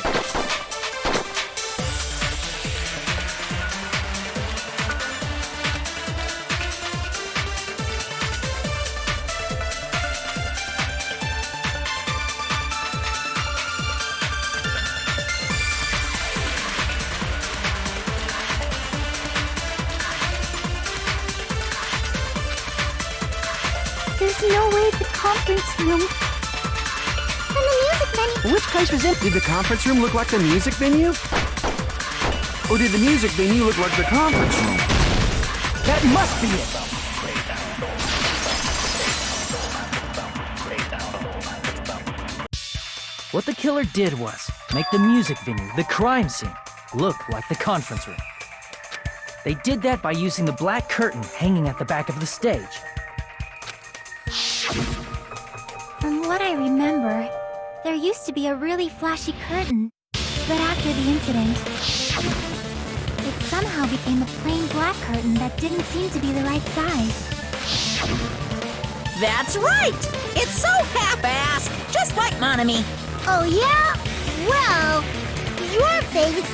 There's no way the conference room and the music venue. Which place was it? Did the conference room look like the music venue? Or did the music venue look like the conference room? That must be it! What the killer did was make the music venue, the crime scene, look like the conference room. They did that by using the black curtain hanging at the back of the stage. From what I remember, there used to be a really flashy curtain. But after the incident, it somehow became a plain black curtain that didn't seem to be the right size. That's right! It's so half-assed, just like Monami. Oh yeah? Well, your face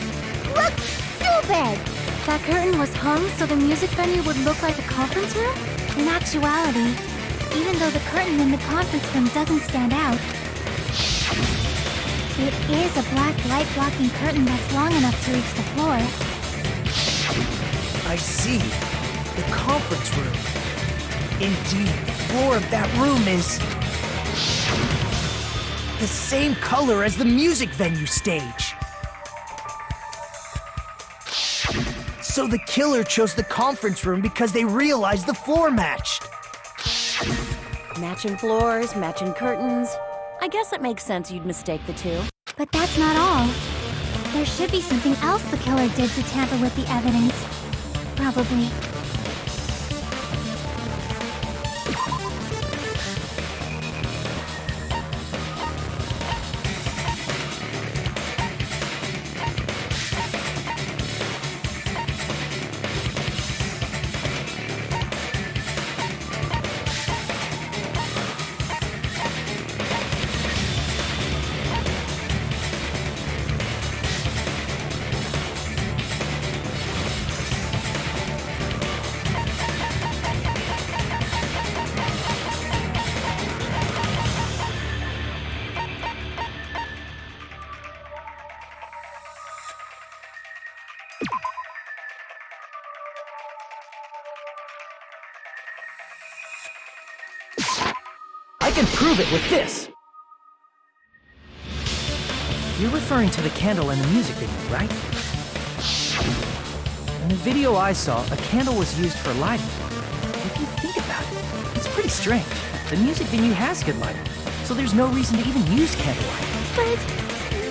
looks stupid. That curtain was hung so the music venue would look like a conference room? In actuality, even though the curtain in the conference room doesn't stand out, it is a black light-blocking curtain that's long enough to reach the floor. I see. The conference room. Indeed, the floor of that room is the same color as the music venue stage. So the killer chose the conference room because they realized the floor matched. Matching floors, matching curtains. I guess it makes sense you'd mistake the two. But that's not all. There should be something else the killer did to tamper with the evidence. Probably. I can prove it with this! You're referring to the candle in the music video, right? In the video I saw, a candle was used for lighting. If you think about it, it's pretty strange. The music venue has good lighting, so there's no reason to even use candlelight. But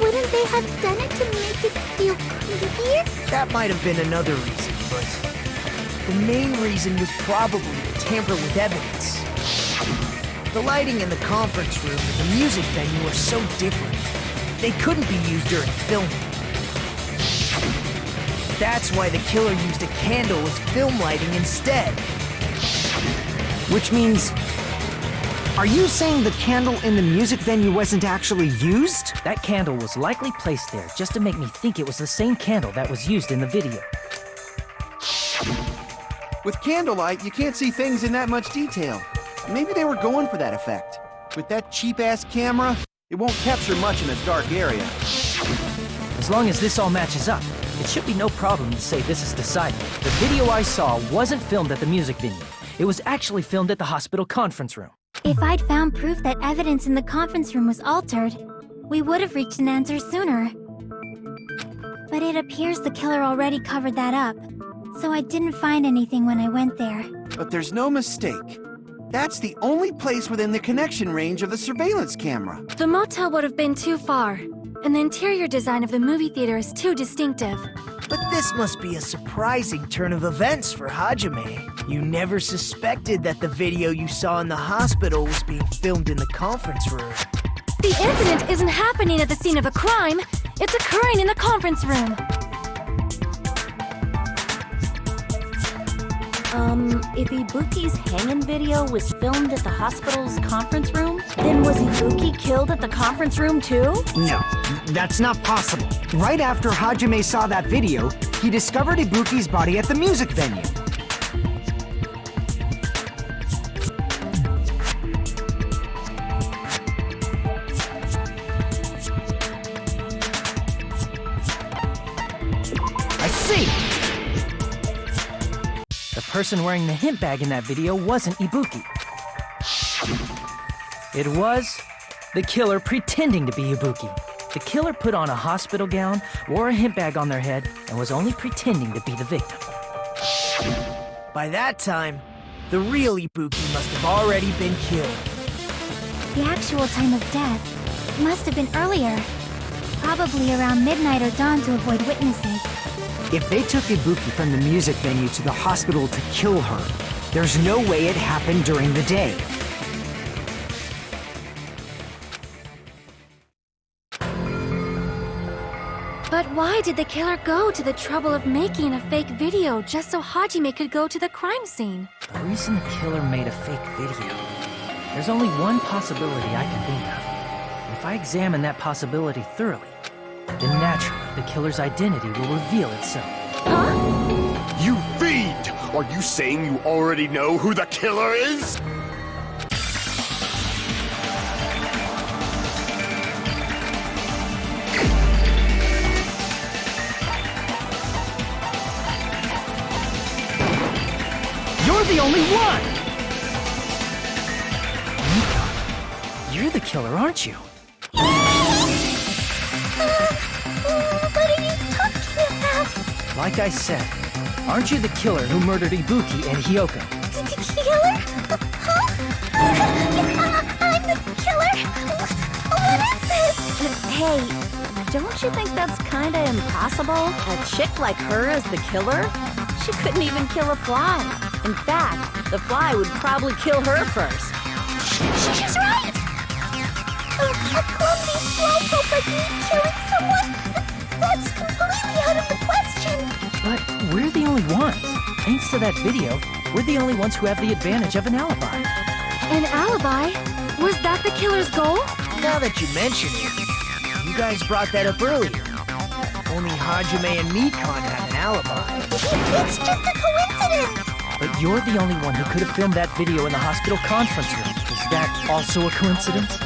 wouldn't they have done it to make it feel creepier? That might have been another reason, but the main reason was probably to tamper with evidence. The lighting in the conference room and the music venue are so different. They couldn't be used during filming. That's why the killer used a candle as film lighting instead. Which means Are you saying the candle in the music venue wasn't actually used? That candle was likely placed there just to make me think it was the same candle that was used in the video. With candlelight, you can't see things in that much detail. Maybe they were going for that effect. With that cheap-ass camera, it won't capture much in a dark area. As long as this all matches up, it should be no problem to say this is decided. The video I saw wasn't filmed at the music venue. It was actually filmed at the hospital conference room. If I'd found proof that evidence in the conference room was altered, we would have reached an answer sooner. But it appears the killer already covered that up, so I didn't find anything when I went there. But there's no mistake. That's the only place within the connection range of the surveillance camera. The motel would have been too far, and the interior design of the movie theater is too distinctive. But this must be a surprising turn of events for Hajime. You never suspected that the video you saw in the hospital was being filmed in the conference room. The incident isn't happening at the scene of a crime. It's occurring in the conference room. If Ibuki's hanging video was filmed at the hospital's conference room, then was Ibuki killed at the conference room too? No, that's not possible. Right after Hajime saw that video, he discovered Ibuki's body at the music venue. I see! The person wearing the hint bag in that video wasn't Ibuki. It was the killer pretending to be Ibuki. The killer put on a hospital gown, wore a hint bag on their head, and was only pretending to be the victim. By that time, the real Ibuki must have already been killed. The actual time of death must have been earlier. Probably around midnight or dawn to avoid witnesses. If they took Ibuki from the music venue to the hospital to kill her, there's no way it happened during the day. But why did the killer go to the trouble of making a fake video just so Hajime could go to the crime scene? The reason the killer made a fake video, there's only one possibility I can think of. And if I examine that possibility thoroughly, then naturally the killer's identity will reveal itself. Huh? You fiend! Are you saying you already know who the killer is? You're the only one! Mika, you're the killer, aren't you? What are you talking about? Like I said, aren't you the killer who murdered Ibuki and Hyoko? Killer? Huh? I'm the killer? What is this? Hey, don't you think that's kinda impossible? A chick like her as the killer? She couldn't even kill a fly. In fact, the fly would probably kill her first. She's right! A clumsy slowpoke like me killing someone? That's completely out of the question! But we're the only ones. Thanks to that video, we're the only ones who have the advantage of an alibi. An alibi? Was that the killer's goal? Now that you mention it, you guys brought that up earlier. Only Hajime and Mikon have an alibi. It's just a coincidence! But you're the only one who could have filmed that video in the hospital conference room. Is that also a coincidence?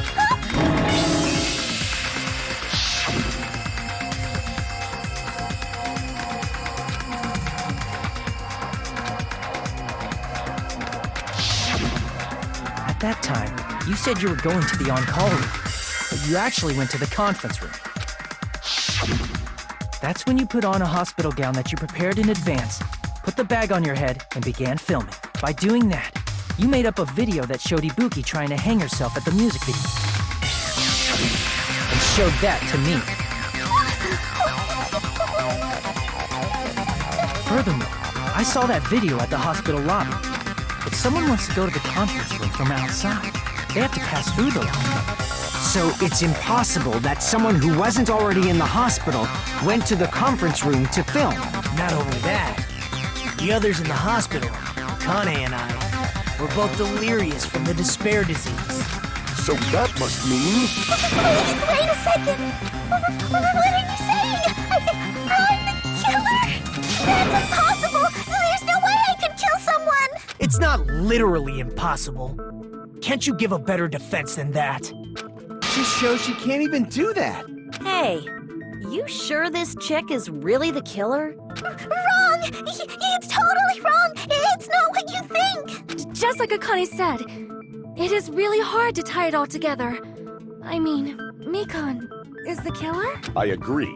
At that time, you said you were going to the on-call room, but you actually went to the conference room. That's when you put on a hospital gown that you prepared in advance, put the bag on your head, and began filming. By doing that, you made up a video that showed Ibuki trying to hang herself at the music video. And showed that to me. Furthermore, I saw that video at the hospital lobby. If someone wants to go to the conference room from outside, they have to pass through the lobby. So it's impossible that someone who wasn't already in the hospital went to the conference room to film. Not only that, the others in the hospital, Kane and I, were both delirious from the despair disease. So that must mean... Please, wait a second. What are you saying? I'm the killer? That's impossible. There's no way I could kill someone. It's not literally impossible. Can't you give a better defense than that? Just shows she can't even do that. Hey, you sure this chick is really the killer? Wrong! It's totally wrong! It's not what you think! Just like Akane said, it is really hard to tie it all together. I mean, Mikan is the killer? I agree.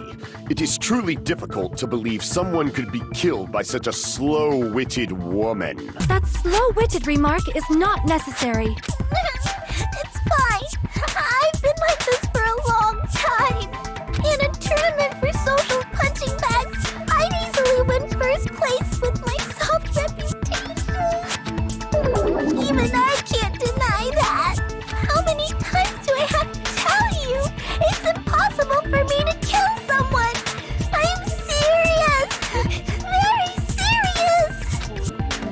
It is truly difficult to believe someone could be killed by such a slow-witted woman. That slow-witted remark is not necessary. It's fine. I've been like this for a long time. In a tournament for social punching bags, I'd easily win first place with my soft reputation. Even I can't deny that. How many times do I have to tell you? It's impossible for me to kill someone. I'm serious. Very serious.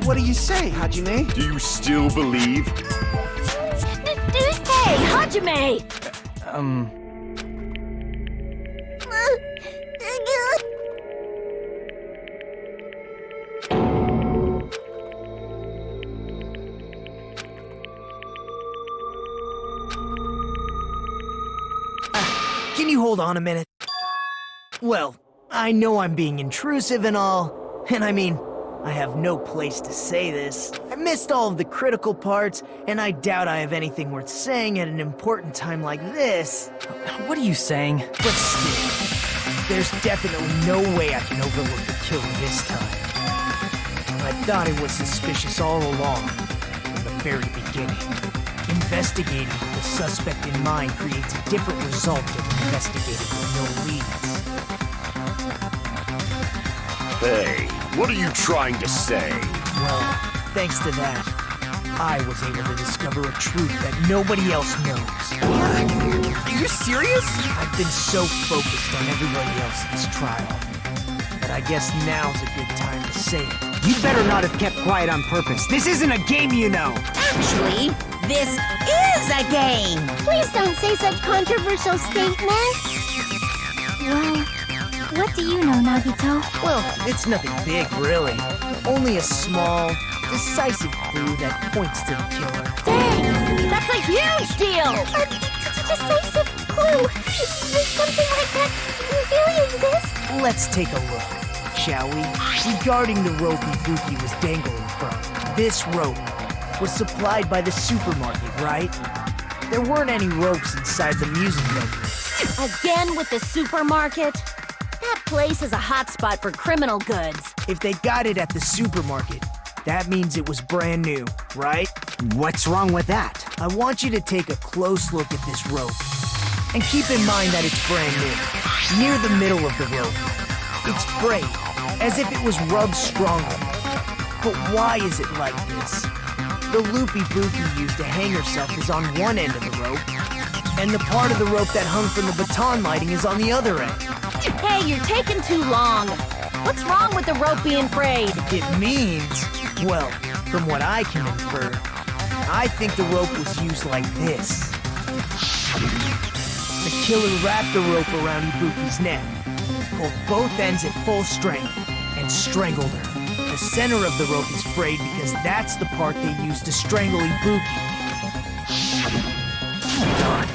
What do you say, Hajime? Do you still believe? Hey, Hajime! Can you hold on a minute? Well, I know I'm being intrusive and all, and I mean, I have no place to say this. I missed all of the critical parts, and I doubt I have anything worth saying at an important time like this. What are you saying? But still, there's definitely no way I can overlook the killer this time. I thought it was suspicious all along, from the very beginning. Investigating with the suspect in mind creates a different result than investigating with no leads. Hey, what are you trying to say? Well, thanks to that, I was able to discover a truth that nobody else knows. Are you serious? I've been so focused on everybody else this trial, but I guess now's a good time to say it. You better not have kept quiet on purpose. This isn't a game, you know. Actually, this is a game. Please don't say such controversial statements. Well, what do you know, Nagito? Well, it's nothing big, really. Only a small, decisive clue that points to the killer. Dang! That's a huge deal! A decisive clue. Does something like that really exist? Let's take a look, shall we? Regarding the rope Ibuki was dangling from, this rope was supplied by the supermarket, right? There weren't any ropes inside the music venue. Again with the supermarket? That place is a hotspot for criminal goods. If they got it at the supermarket, that means it was brand new, right? What's wrong with that? I want you to take a close look at this rope. And keep in mind that it's brand new. Near the middle of the rope, it's frayed, as if it was rubbed strongly. But why is it like this? The loop Ibuki used to hang herself is on one end of the rope, and the part of the rope that hung from the baton lighting is on the other end. Hey, you're taking too long. What's wrong with the rope being frayed? It means, well, from what I can infer, I think the rope was used like this. The killer wrapped the rope around Ibuki's neck, pulled both ends at full strength, and strangled her. The center of the rope is frayed because that's the part they used to strangle Ibuki. Darn.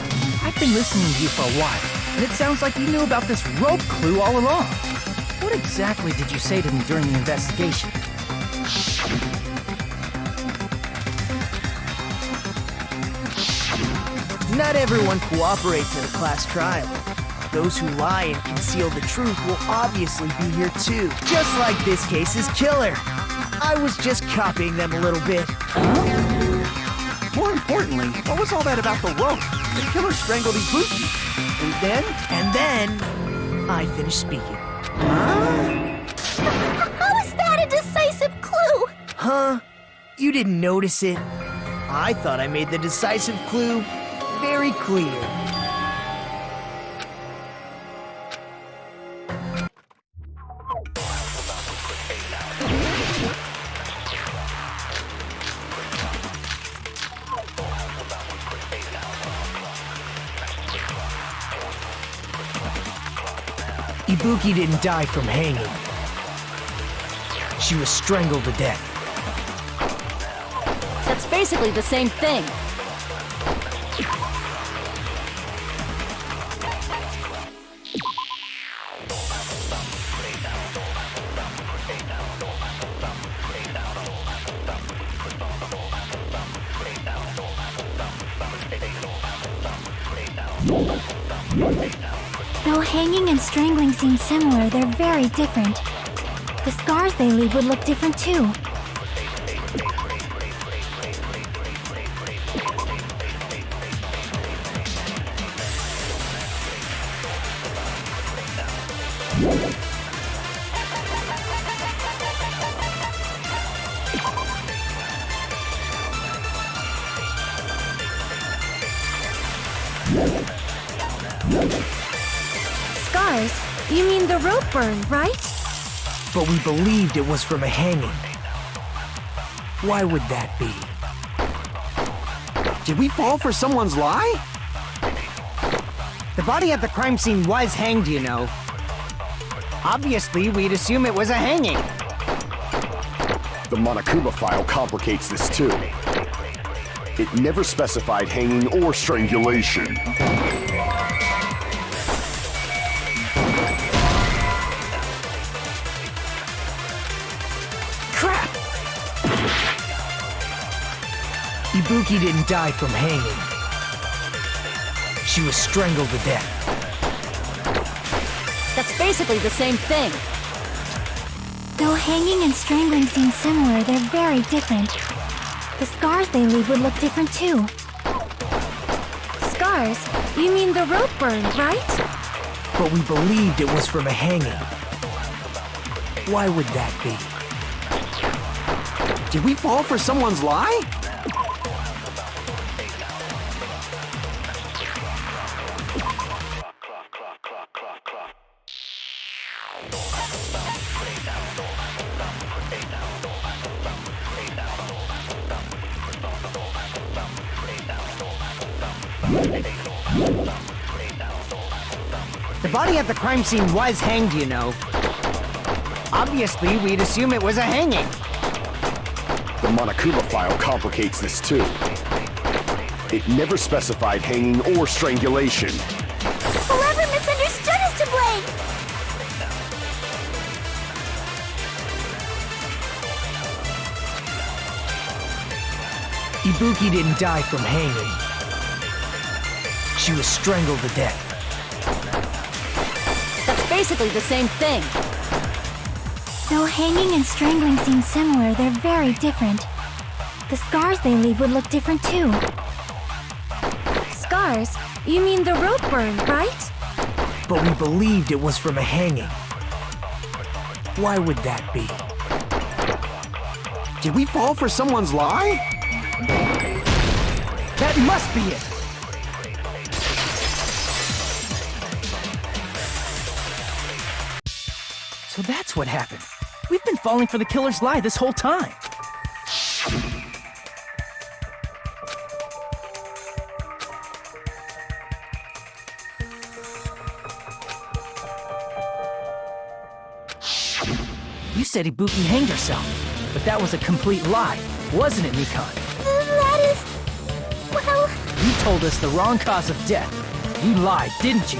I've been listening to you for a while, and it sounds like you knew about this rope clue all along. What exactly did you say to me during the investigation? Not everyone cooperates at a class trial. Those who lie and conceal the truth will obviously be here too, just like this case's killer. I was just copying them a little bit. More importantly, what was all that about the rope? The killer strangled Ibuki. And then, I finished speaking. How is that a decisive clue? Huh? You didn't notice it? I thought I made the decisive clue very clear. Ibuki didn't die from hanging. She was strangled to death. That's basically the same thing. Though hanging and strangling seem similar, they're very different. The scars they leave would look different too. Scars? You mean the rope burn, right? But we believed it was from a hanging. Why would that be? Did we fall for someone's lie? The body at the crime scene was hanged, you know. Obviously, we'd assume it was a hanging. The Monokuma file complicates this too. It never specified hanging or strangulation. Crap! Ibuki didn't die from hanging. She was strangled to death. That's basically the same thing. Though hanging and strangling seem similar, they're very different. The scars they leave would look different too. Scars? You mean the rope burn, right? But we believed it was from a hanging. Why would that be? Did we fall for someone's lie? The body at the crime scene was hanged, you know. Obviously, we'd assume it was a hanging. The Monokuma file complicates this too. It never specified hanging or strangulation. Whoever misunderstood is to blame! Ibuki didn't die from hanging. She was strangled to death. That's basically the same thing. Though hanging and strangling seem similar, they're very different. The scars they leave would look different too. Scars? You mean the rope burn, right? But we believed it was from a hanging. Why would that be? Did we fall for someone's lie? That must be it! So that's what happened. We've been falling for the killer's lie this whole time. You said Ibuki hanged herself, but that was a complete lie, wasn't it, Mikan? That is... well... You told us the wrong cause of death. You lied, didn't you?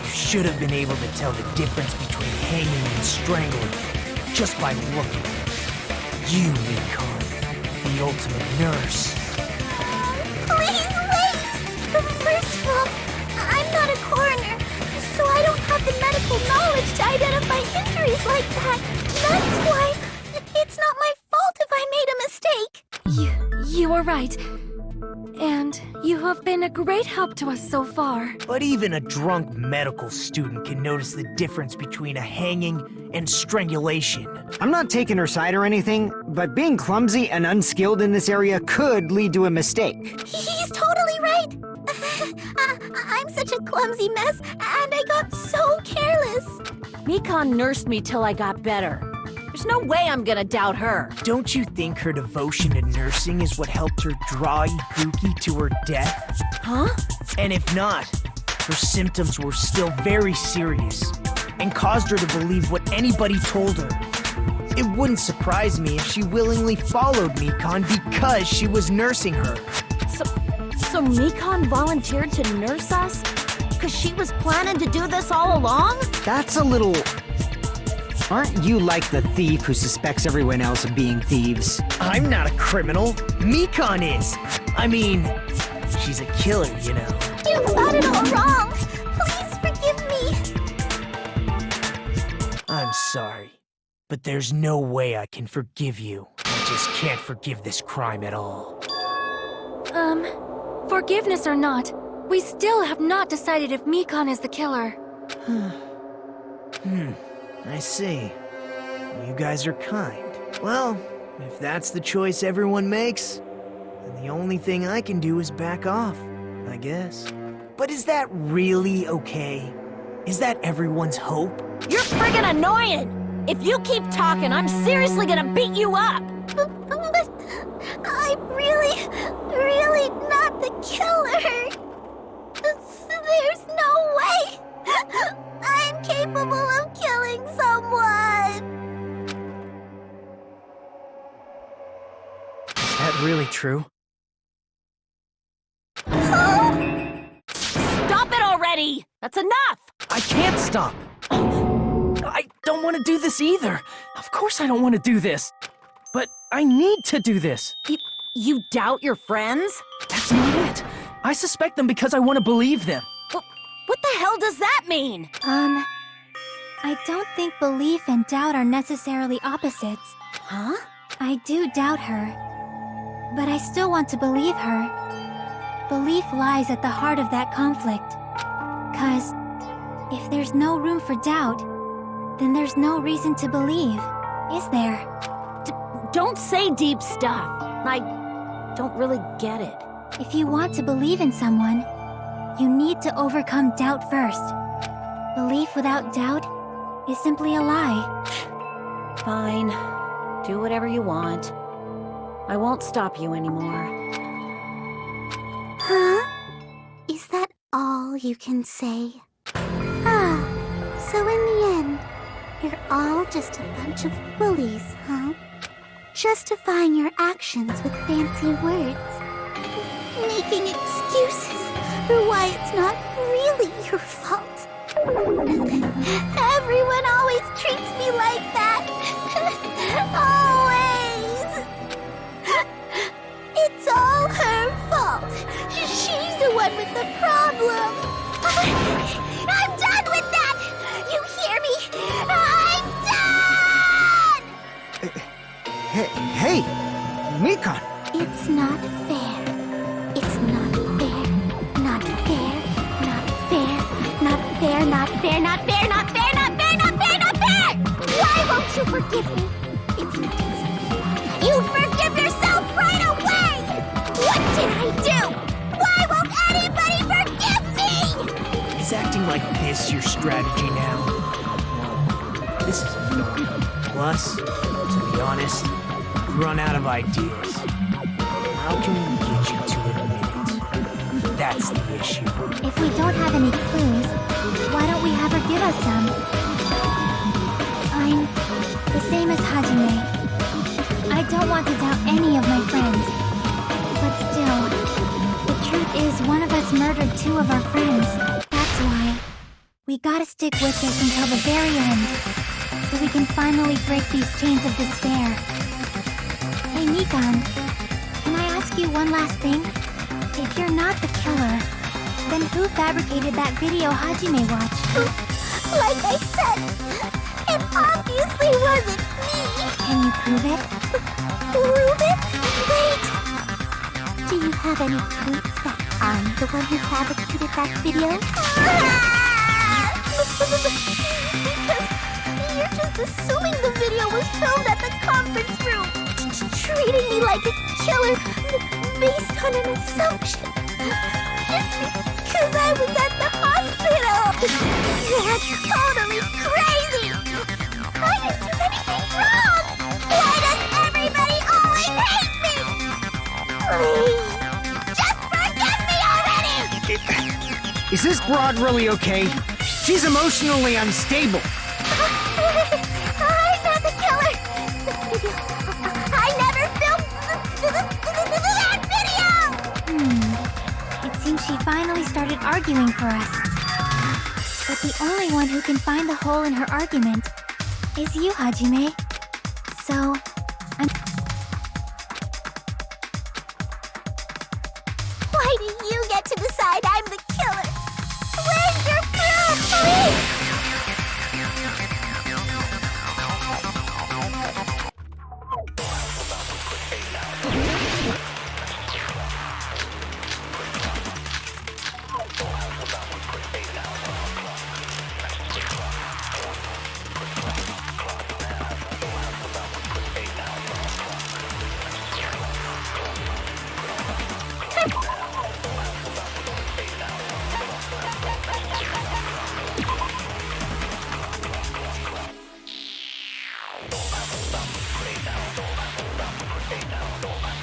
You should have been able to tell the difference between hanging and strangling just by looking. You, Mikan, the ultimate nurse. Please wait! First of all, I'm not a coroner, so I don't have the medical knowledge to identify injuries like that. That's why it's not my fault if I made a mistake. You are right. And you have been a great help to us so far. But even a drunk medical student can notice the difference between a hanging and strangulation. I'm not taking her side or anything, but being clumsy and unskilled in this area could lead to a mistake. He's totally right. I'm such a clumsy mess, and I got so careless. Mikan nursed me till I got better. There's no way I'm gonna doubt her. Don't you think her devotion to nursing is what helped her draw Ibuki to her death? Huh? And if not, Her symptoms were still very serious and caused her to believe what anybody told her. It wouldn't surprise me if she willingly followed Mikan because she was nursing her. So Mikan volunteered to nurse us? Because she was planning to do this all along? That's a little... Aren't you like the thief who suspects everyone else of being thieves? I'm not a criminal. Mikan is. I mean, she's a killer, you know. You've got it all wrong. Please forgive me. I'm sorry, but there's no way I can forgive you. I just can't forgive this crime at all. Forgiveness or not, we still have not decided if Mikan is the killer. I see. You guys are kind. Well, if that's the choice everyone makes, then the only thing I can do is back off, I guess. But is that really okay? Is that everyone's hope? You're friggin' annoying! If you keep talking, I'm seriously gonna beat you up! But I'm really not the killer. There's no way I'm capable of killing someone. Is that really true? Stop it already! That's enough! I can't stop! I don't want to do this either. Of course I don't want to do this. But I need to do this. You doubt your friends? That's not it. I suspect them because I want to believe them. What the hell does that mean? I don't think belief and doubt are necessarily opposites. Huh? I do doubt her, but I still want to believe her. Belief lies at the heart of that conflict. 'Cause if there's no room for doubt, then there's no reason to believe, is there? Don't say deep stuff. I don't really get it. If you want to believe in someone, you need to overcome doubt first. Belief without doubt is simply a lie. Fine. Do whatever you want. I won't stop you anymore. Huh? Is that all you can say? So in the end, you're all just a bunch of bullies, huh? Justifying your actions with fancy words. Making excuses for why it's not really your fault. Everyone always treats me like that. Always. It's all her fault. She's the one with the problem. I'm done with that! You hear me? I'm done! Hey, Mikan! It's not fair. It's not fair. Not fair. Not fair. Not fair. Not fair. Not fair. Not fair. Not fair. Not fair. Not fair! Why won't you forgive me? If you do something, you forgive yourself right away! What did I do? Why won't anybody forgive me? Is acting like this your strategy now? Well, this is annoying. Plus, to be honest, I've run out of ideas. How can we get you to admit it? That's the issue. If we don't have any clues, why don't we have her give us some? I'm the same as Hajime. I don't want to doubt any of my friends. But still, the truth is one of us murdered two of our friends. That's why we gotta stick with this until the very end, so we can finally break these chains of despair. Hey, Mikan, can I ask you one last thing? If you're not the killer, then who fabricated that video Hajime watched? Like I said, it obviously wasn't me. Can you prove it? Prove it? Wait. Do you have any proof that I'm the one who fabricated that video? Because you're just assuming the video was filmed at the conference room. Treating me like a killer based on an assumption. Just because I was at the hospital. That's totally crazy. I didn't do anything wrong. Why does everybody always hate me? Please, just forgive me already. Is this broad really okay? She's emotionally unstable. I'm not the killer! I never filmed that video! It seems she finally started arguing for us. But the only one who can find the hole in her argument is you, Hajime. So, Why do you get to decide I'm the killer? Where's your proof, please?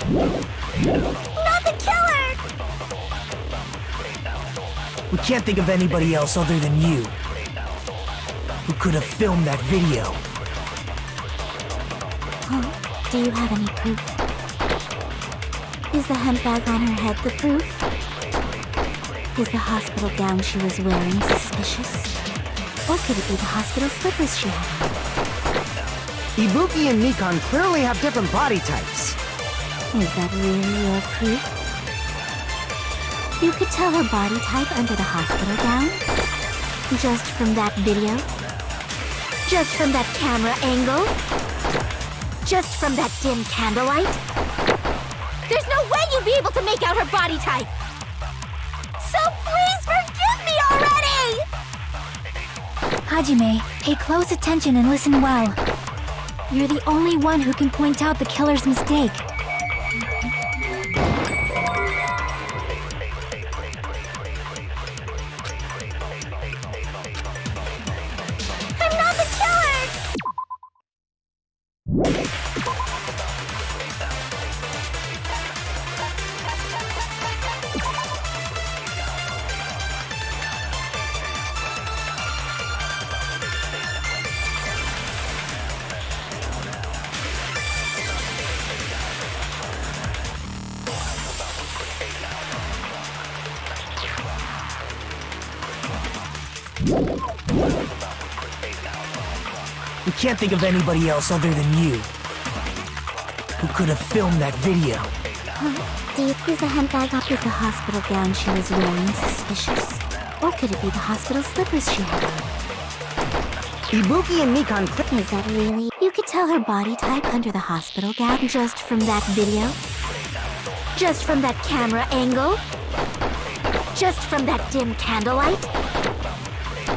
Not the killer! We can't think of anybody else other than you who could have filmed that video. do you have any proof? Is the hemp bag on her head the proof? Is the hospital gown she was wearing suspicious? Or could it be the hospital slippers she had? Ibuki and Nikon clearly have different body types. Is that really your proof? You could tell her body type under the hospital gown? Just from that video? Just from that camera angle? Just from that dim candlelight? There's no way you'd be able to make out her body type! So please forgive me already! Hajime, pay close attention and listen well. You're the only one who can point out the killer's mistake. I'm not the killer! We can't think of anybody else other than you who could have filmed that video. Is the hemp bag up with the hospital gown she was wearing suspicious? Or could it be the hospital slippers she had on? Ibuki and Nikon Is that really? You could tell her body type under the hospital gown just from that video? Just from that camera angle? Just from that dim candlelight?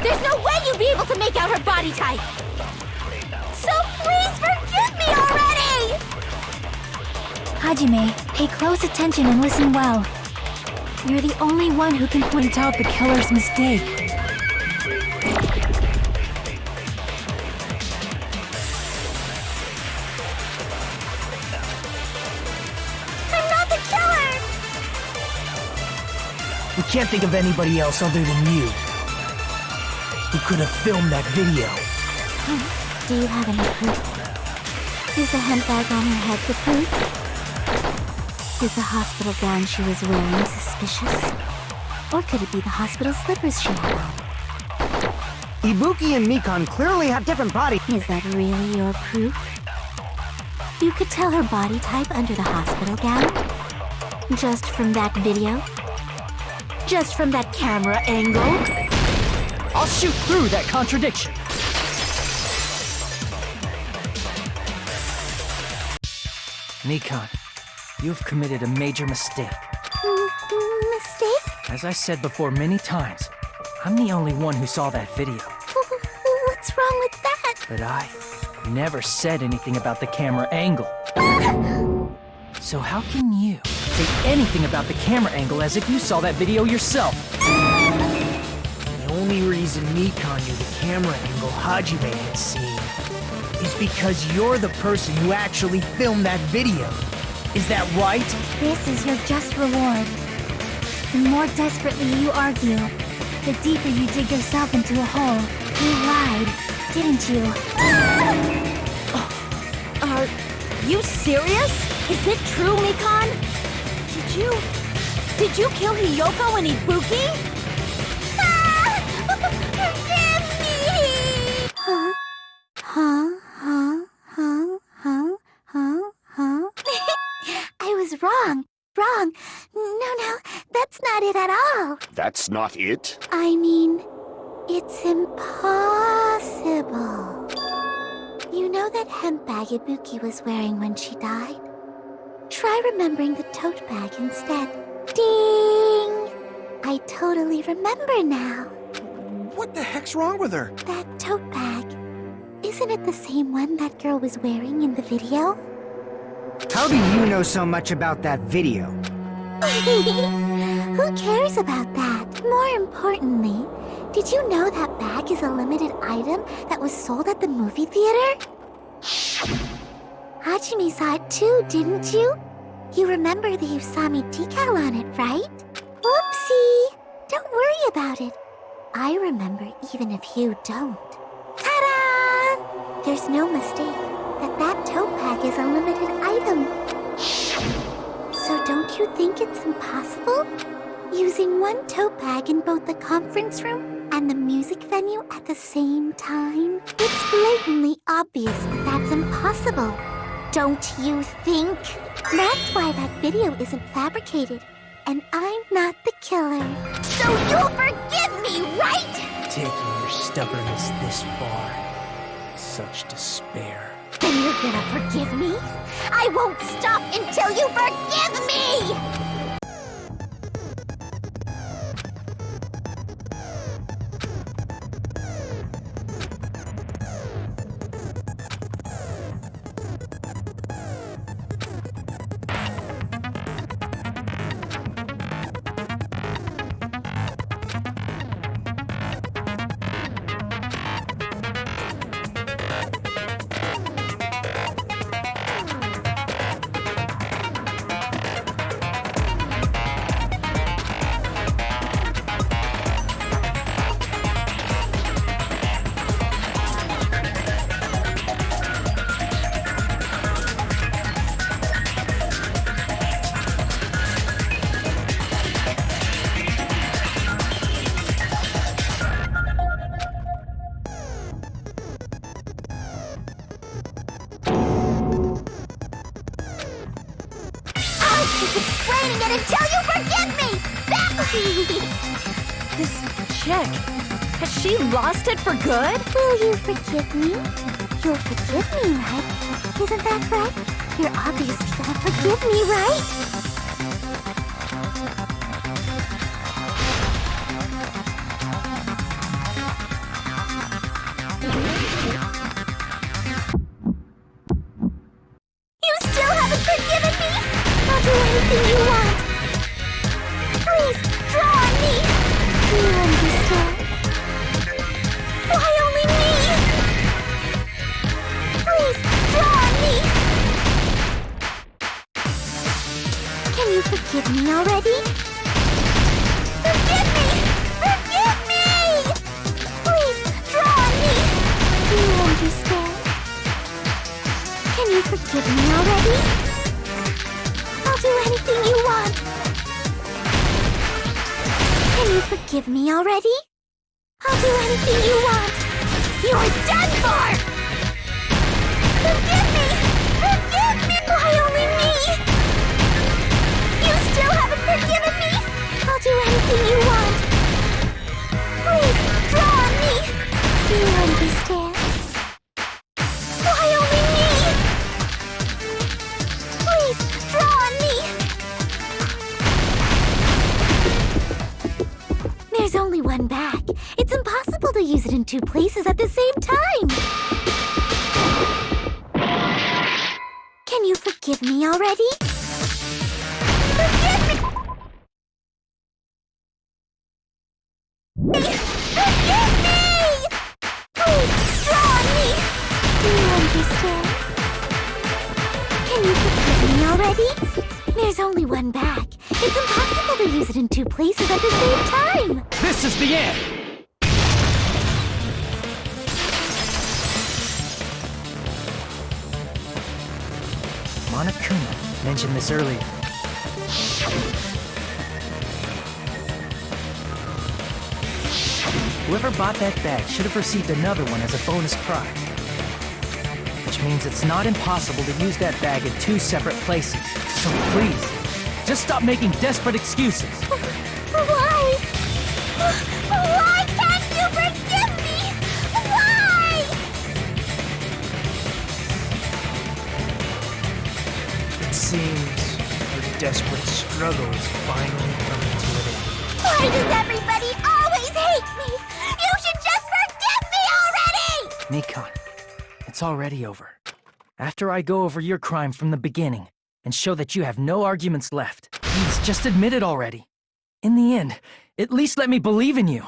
There's no way you'd be able to make out her body type! So please forgive me already! Hajime, pay close attention and listen well. You're the only one who can point out the killer's mistake. I'm not the killer! We can't think of anybody else other than you who could have filmed that video. Do you have any proof? Is the hemp bag on her head the proof? Is the hospital gown she was wearing suspicious? Or could it be the hospital slippers she had on? Ibuki and Nikon clearly have different body. Is that really your proof? You could tell her body type under the hospital gown? Just from that video? Just from that camera angle? I'll shoot through that contradiction. Nikon, you've committed a major mistake. Mistake? As I said before many times, I'm the only one who saw that video. What's wrong with that? But I never said anything about the camera angle. So how can you say anything about the camera angle as if you saw that video yourself? The only reason Nikon knew the camera angle Hajime had seen is because you're the person who actually filmed that video. Is that right? This is your just reward. The more desperately you argue, The deeper you dig yourself into a hole, you lied, didn't you? Are you serious? Is it true, Mikan? Did you kill Hiyoko and Ibuki? Forgive me! I was wrong. Wrong. No, that's not it at all. That's not it? I mean, it's impossible. You know that hemp bag Ibuki was wearing when she died? Try remembering the tote bag instead. Ding! I totally remember now. What the heck's wrong with her? That tote bag. Isn't it the same one that girl was wearing in the video? How do you know so much about that video? Who cares about that? More importantly, did you know that bag is a limited item that was sold at the movie theater? Hajime saw it too, didn't you? You remember the Usami decal on it, right? Whoopsie! Don't worry about it. I remember even if you don't. Ta-da! There's no mistake that tote bag is a limited item. So don't you think it's impossible? Using one tote bag in both the conference room and the music venue at the same time? It's blatantly obvious that that's impossible. Don't you think? That's why that video isn't fabricated, and I'm not the killer. So you'll forgive me, right? Taking your stubbornness this far. Such despair. Then you're gonna forgive me? I won't stop until you forgive me! Explaining it until you forgive me! This check, has she lost it for good? Will you forgive me? You'll forgive me, right? Isn't that right? You're obviously gonna forgive me, right? You still haven't forgiven me? I'll do anything you want. Please, draw on me. Do you understand? Why only me? Please, draw on me. Can you forgive me already? Forgive me! Forgive me! Please, draw on me. Do you understand? Can you forgive me already? I'll do anything you want. Can you forgive me already? I'll do anything you want. You're done for! Forgive me! Forgive me! Why only me? You still haven't forgiven me? I'll do anything you want. Please, draw on me. Do you understand? Why only me? Please, draw on me. There's only one bag. It's impossible to use it in two places at the same time. Can you forgive me already? Forgive me! Forgive me! Please, draw on me! Do you understand? Can you forgive me already? There's only one bag. It's impossible to use it in two places at the same time! This is the end! Monokuma mentioned this earlier. Whoever bought that bag should have received another one as a bonus prize. Which means it's not impossible to use that bag in two separate places. So please, just stop making desperate excuses. Why? Why can't you forgive me? Why? It seems her desperate struggle is finally coming to an end. Why does everybody always hate me? You should just forgive me already! Nikon, it's already over. After I go over your crime from the beginning and show that you have no arguments left, please just admit it already. In the end, at least let me believe in you.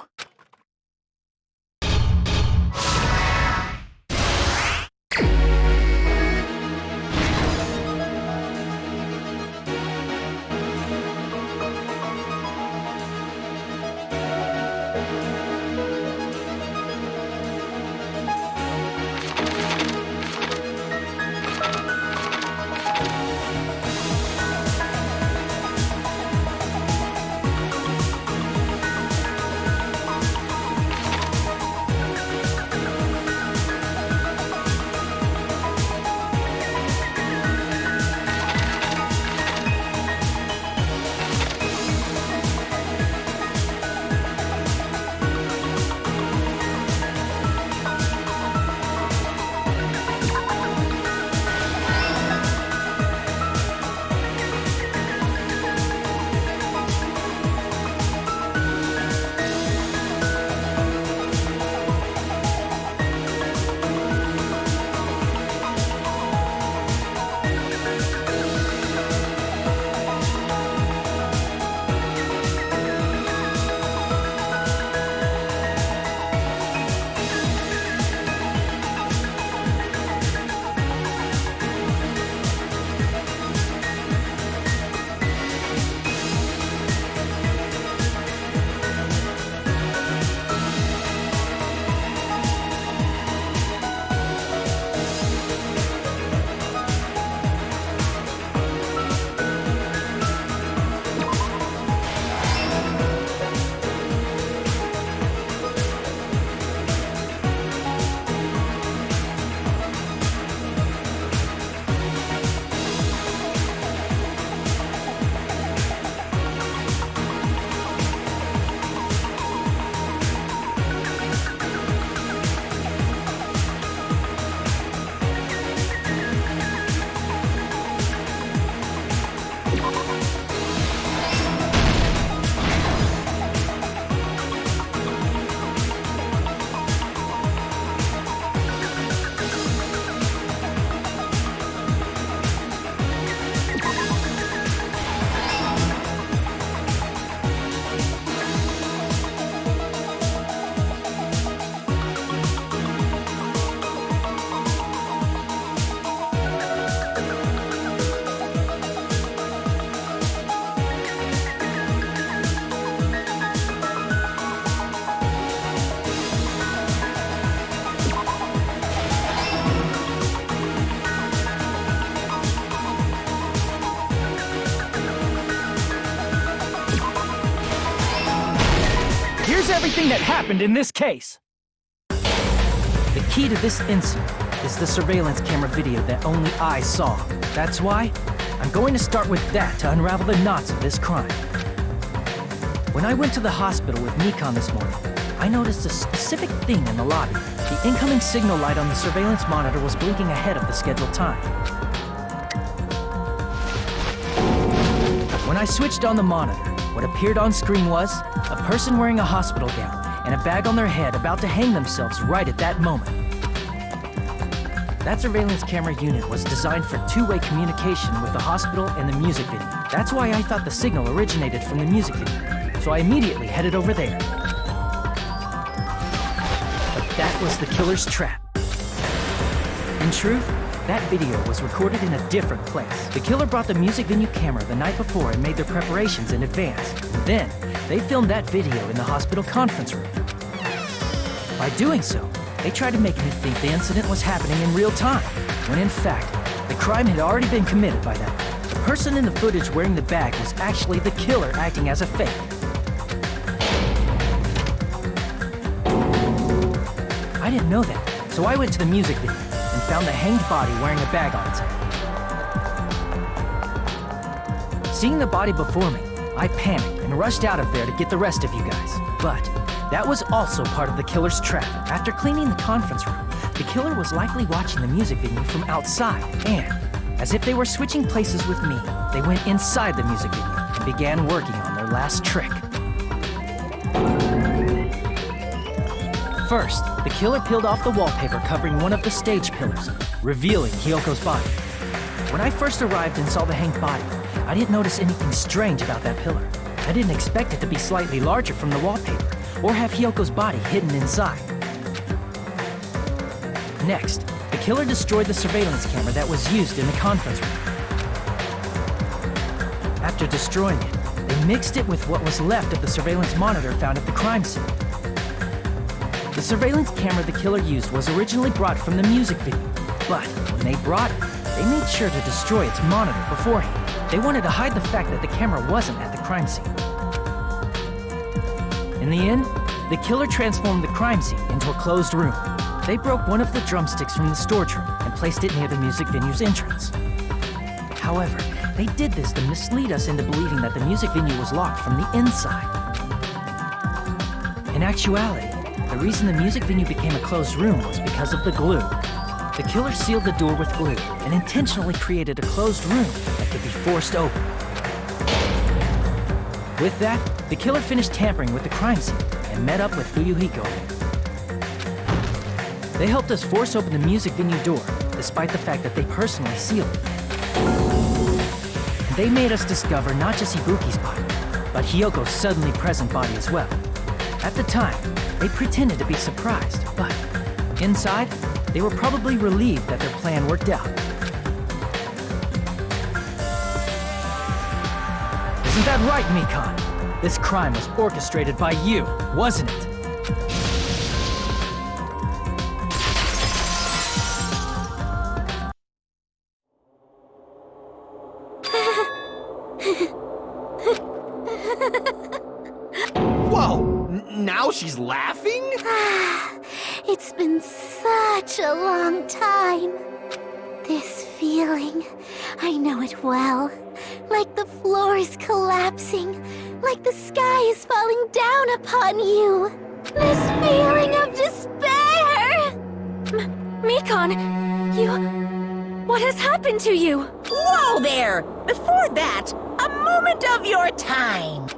Here's everything that happened in this case. The key to this incident is the surveillance camera video that only I saw. That's why I'm going to start with that to unravel the knots of this crime. When I went to the hospital with Nikon this morning, I noticed a specific thing in the lobby. The incoming signal light on the surveillance monitor was blinking ahead of the scheduled time. When I switched on the monitor, what appeared on screen was a person wearing a hospital gown and a bag on their head about to hang themselves right at that moment. That surveillance camera unit was designed for two-way communication with the hospital and the music video. That's why I thought the signal originated from the music video, so I immediately headed over there. But that was the killer's trap. In truth, That video was recorded in a different place. The killer brought the music venue camera the night before and made their preparations in advance. And then, they filmed that video in the hospital conference room. By doing so, they tried to make me think the incident was happening in real time, when in fact, the crime had already been committed by them. The person in the footage wearing the bag was actually the killer acting as a fake. I didn't know that, so I went to the music venue and found the hanged body wearing a bag on its head. Seeing the body before me, I panicked and rushed out of there to get the rest of you guys. But that was also part of the killer's trap. After cleaning the conference room, the killer was likely watching the music venue from outside, and as if they were switching places with me, they went inside the music venue and began working on their last trick. First, the killer peeled off the wallpaper covering one of the stage pillars, revealing Hiyoko's body. When I first arrived and saw the hanged body, I didn't notice anything strange about that pillar. I didn't expect it to be slightly larger from the wallpaper, or have Hiyoko's body hidden inside. Next, the killer destroyed the surveillance camera that was used in the conference room. After destroying it, they mixed it with what was left of the surveillance monitor found at the crime scene. The surveillance camera the killer used was originally brought from the music venue, but when they brought it, they made sure to destroy its monitor beforehand. They wanted to hide the fact that the camera wasn't at the crime scene. In the end, the killer transformed the crime scene into a closed room. They broke one of the drumsticks from the storage room and placed it near the music venue's entrance. However, they did this to mislead us into believing that the music venue was locked from the inside. In actuality, the reason the music venue became a closed room was because of the glue. The killer sealed the door with glue and intentionally created a closed room that could be forced open. With that, the killer finished tampering with the crime scene and met up with Fuyuhiko. They helped us force open the music venue door, despite the fact that they personally sealed it. And they made us discover not just Ibuki's body, but Hiyoko's suddenly present body as well. At the time, they pretended to be surprised, but inside, they were probably relieved that their plan worked out. Isn't that right, Mikan? This crime was orchestrated by you, wasn't it? Whoa! Now she's laughing? It's been such a long time. This feeling, I know it well. Like the floor is collapsing, like the sky is falling down upon you. This feeling of despair! Mikan, what has happened to you? Whoa there! Before that, a moment of your time.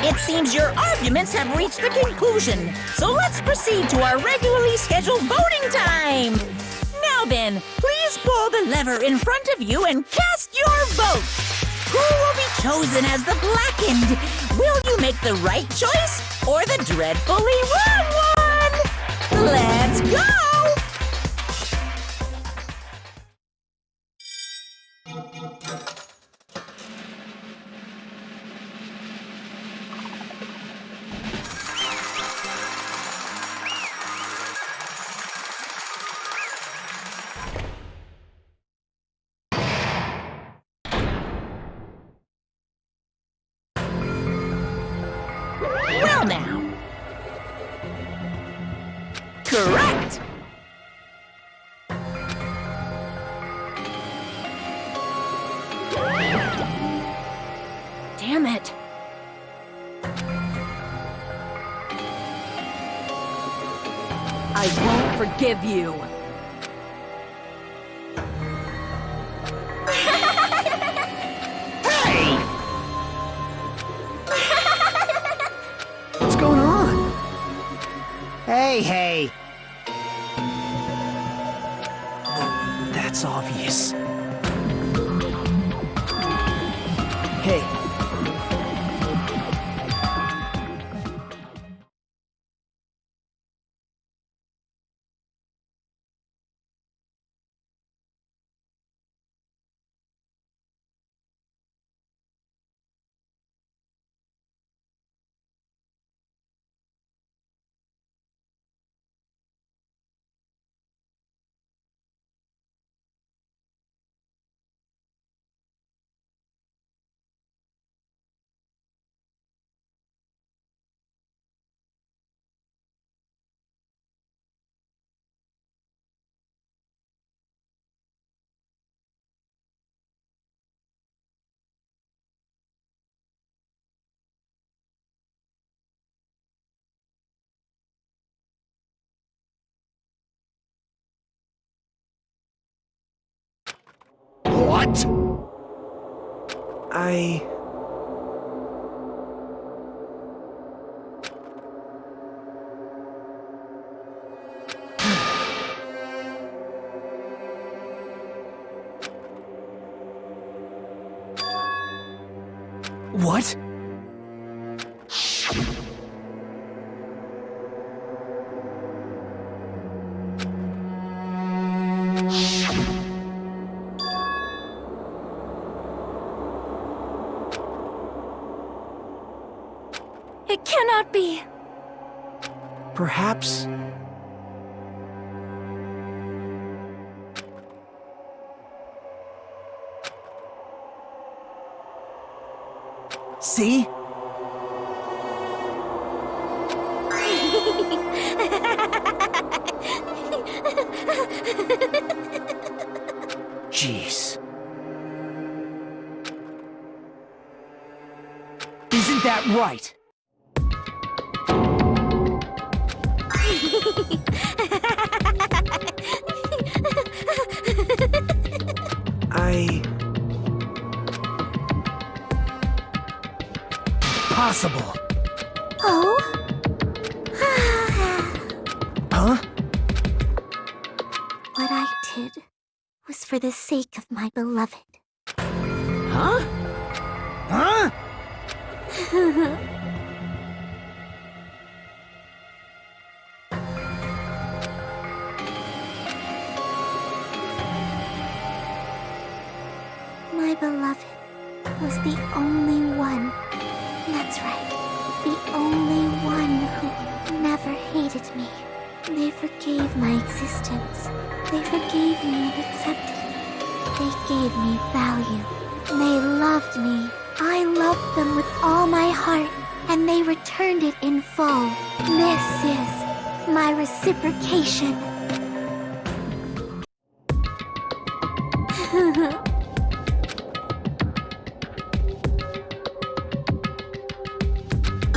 It seems your arguments have reached a conclusion, so let's proceed to our regularly scheduled voting time. Now then, please pull the lever in front of you and cast your vote. Who will be chosen as the blackened? Will you make the right choice or the dreadfully wrong one? Let's go! Well now. Correct! Damn it. I won't forgive you. Hey! Hey! That's obvious. Hey. What? What? It cannot be. Perhaps... See? Jeez. Isn't that right? Possible. Oh? Huh? What I did was for the sake of my beloved. Huh? Huh? My beloved was the only one. That's right. The only one who never hated me. They forgave my existence. They forgave me and accepted me. They gave me value. They loved me. I loved them with all my heart, and they returned it in full. This is my reciprocation.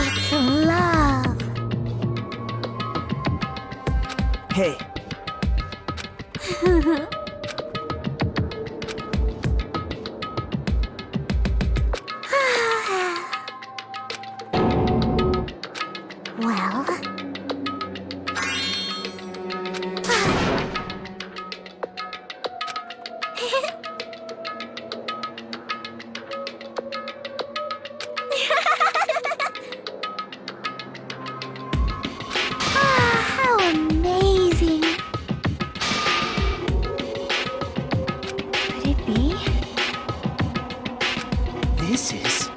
It's love. Hey. Well... how amazing! Could it be? This is...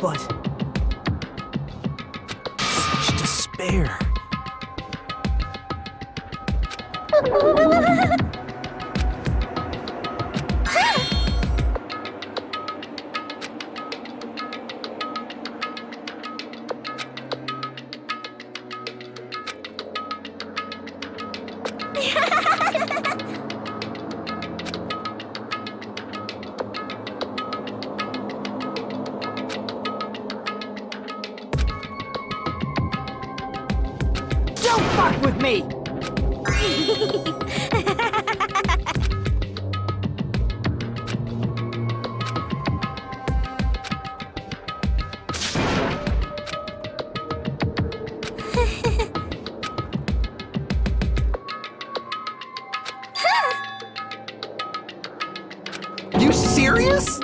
But... such despair. Don't fuck with me! You serious?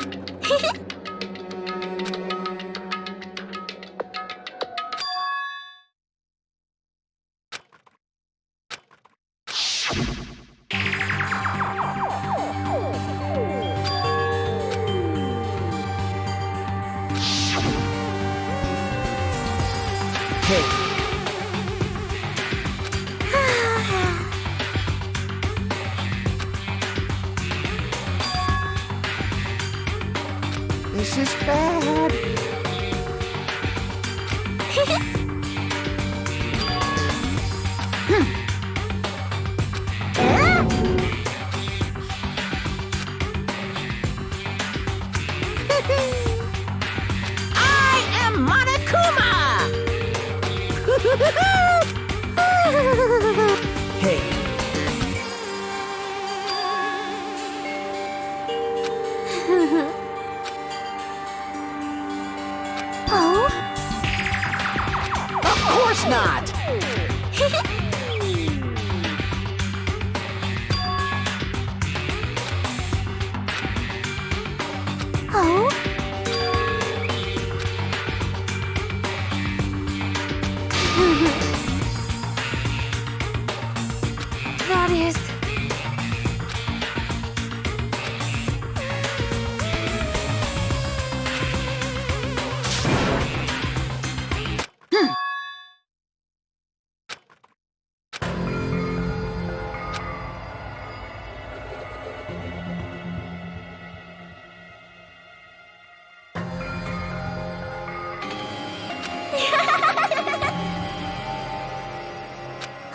Hey, This is bad. I am Monokuma! hey. Oh? Of course not! Oh? That is...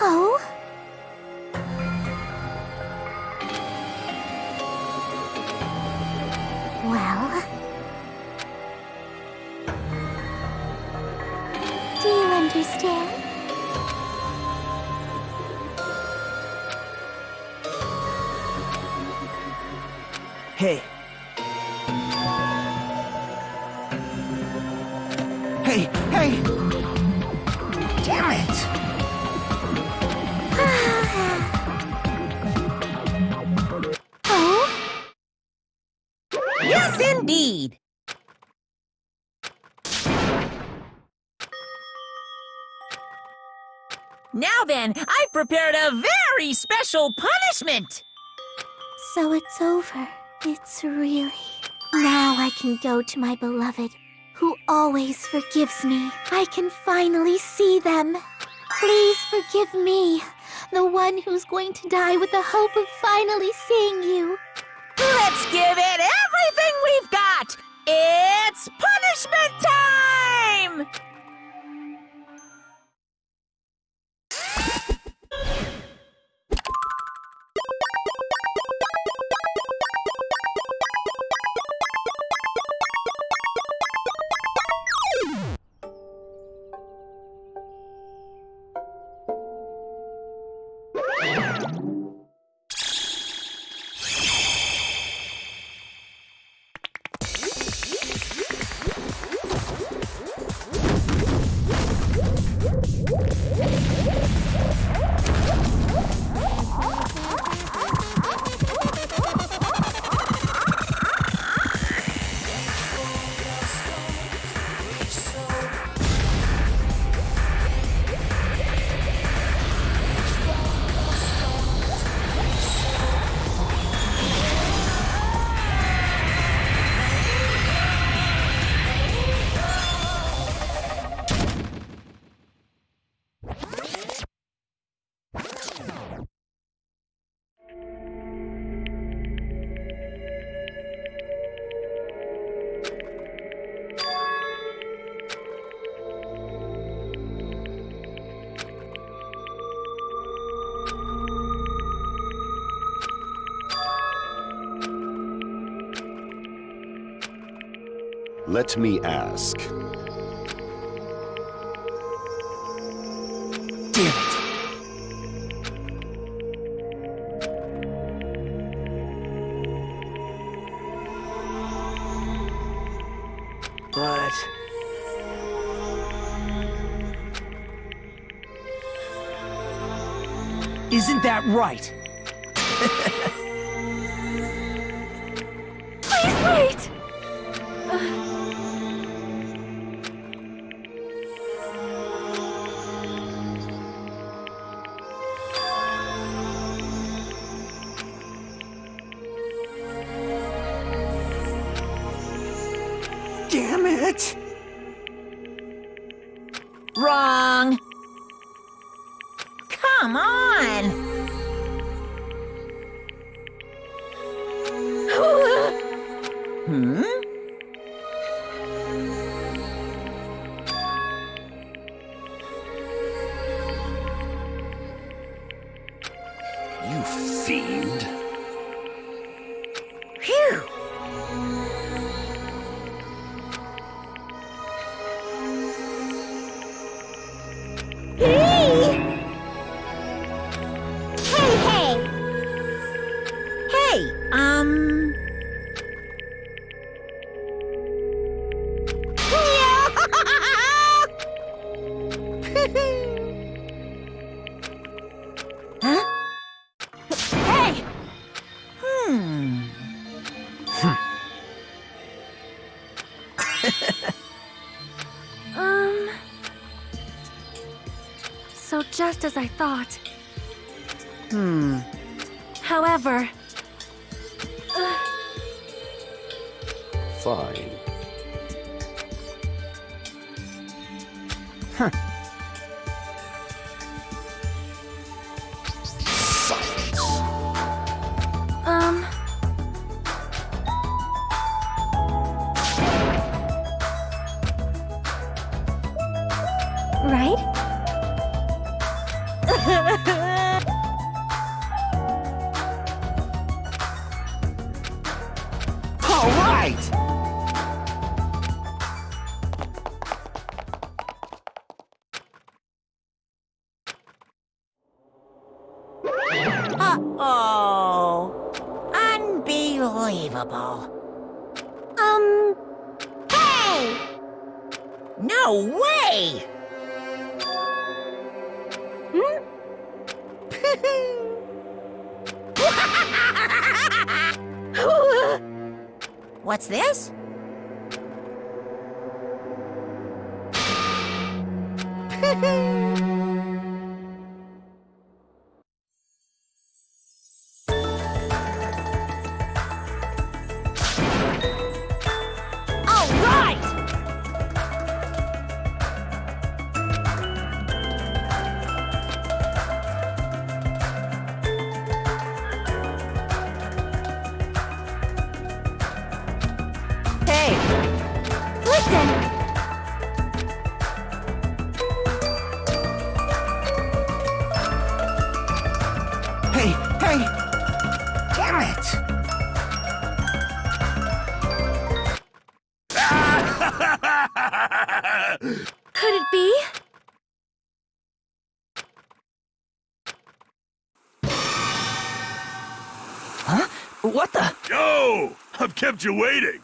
Oh? Well... Do you understand? Hey. Hey, hey! Damn it! Oh? Yes, indeed! Now then, I've prepared a very special punishment! So it's over. It's really... Now I can go to my beloved, who always forgives me. I can finally see them. Please forgive me, the one who's going to die with the hope of finally seeing you. Let's give it everything we've got! It's punishment time! Let me ask. Damn it! Isn't that right? Please wait! Damn it! Wrong. Come on. Hmm? You fiend. Phew. Hey! Hey, hey! Hey, Huh? Hey! So just as I thought. However, Fine. Right? All right! Uh-oh. Unbelievable. Hey! No way! What's this? All right! Hey! listen! Hey, hey! Damn it! Could it be? What the? Yo! I've kept you waiting.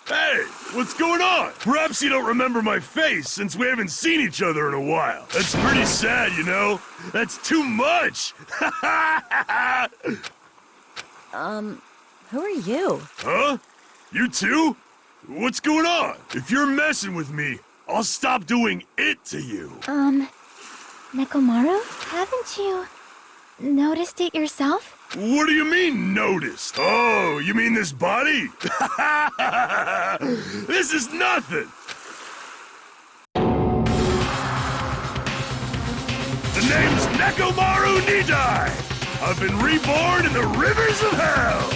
Hey, what's going on? Perhaps you don't remember my face since we haven't seen each other in a while. That's pretty sad, you know? That's too much! Who are you? Huh? You too? What's going on? If you're messing with me, I'll stop doing it to you. Nekomaru, haven't you noticed it yourself? What do you mean, noticed? Oh, you mean this body? This is nothing! The name's Nekomaru Nidai! I've been reborn in the rivers of hell!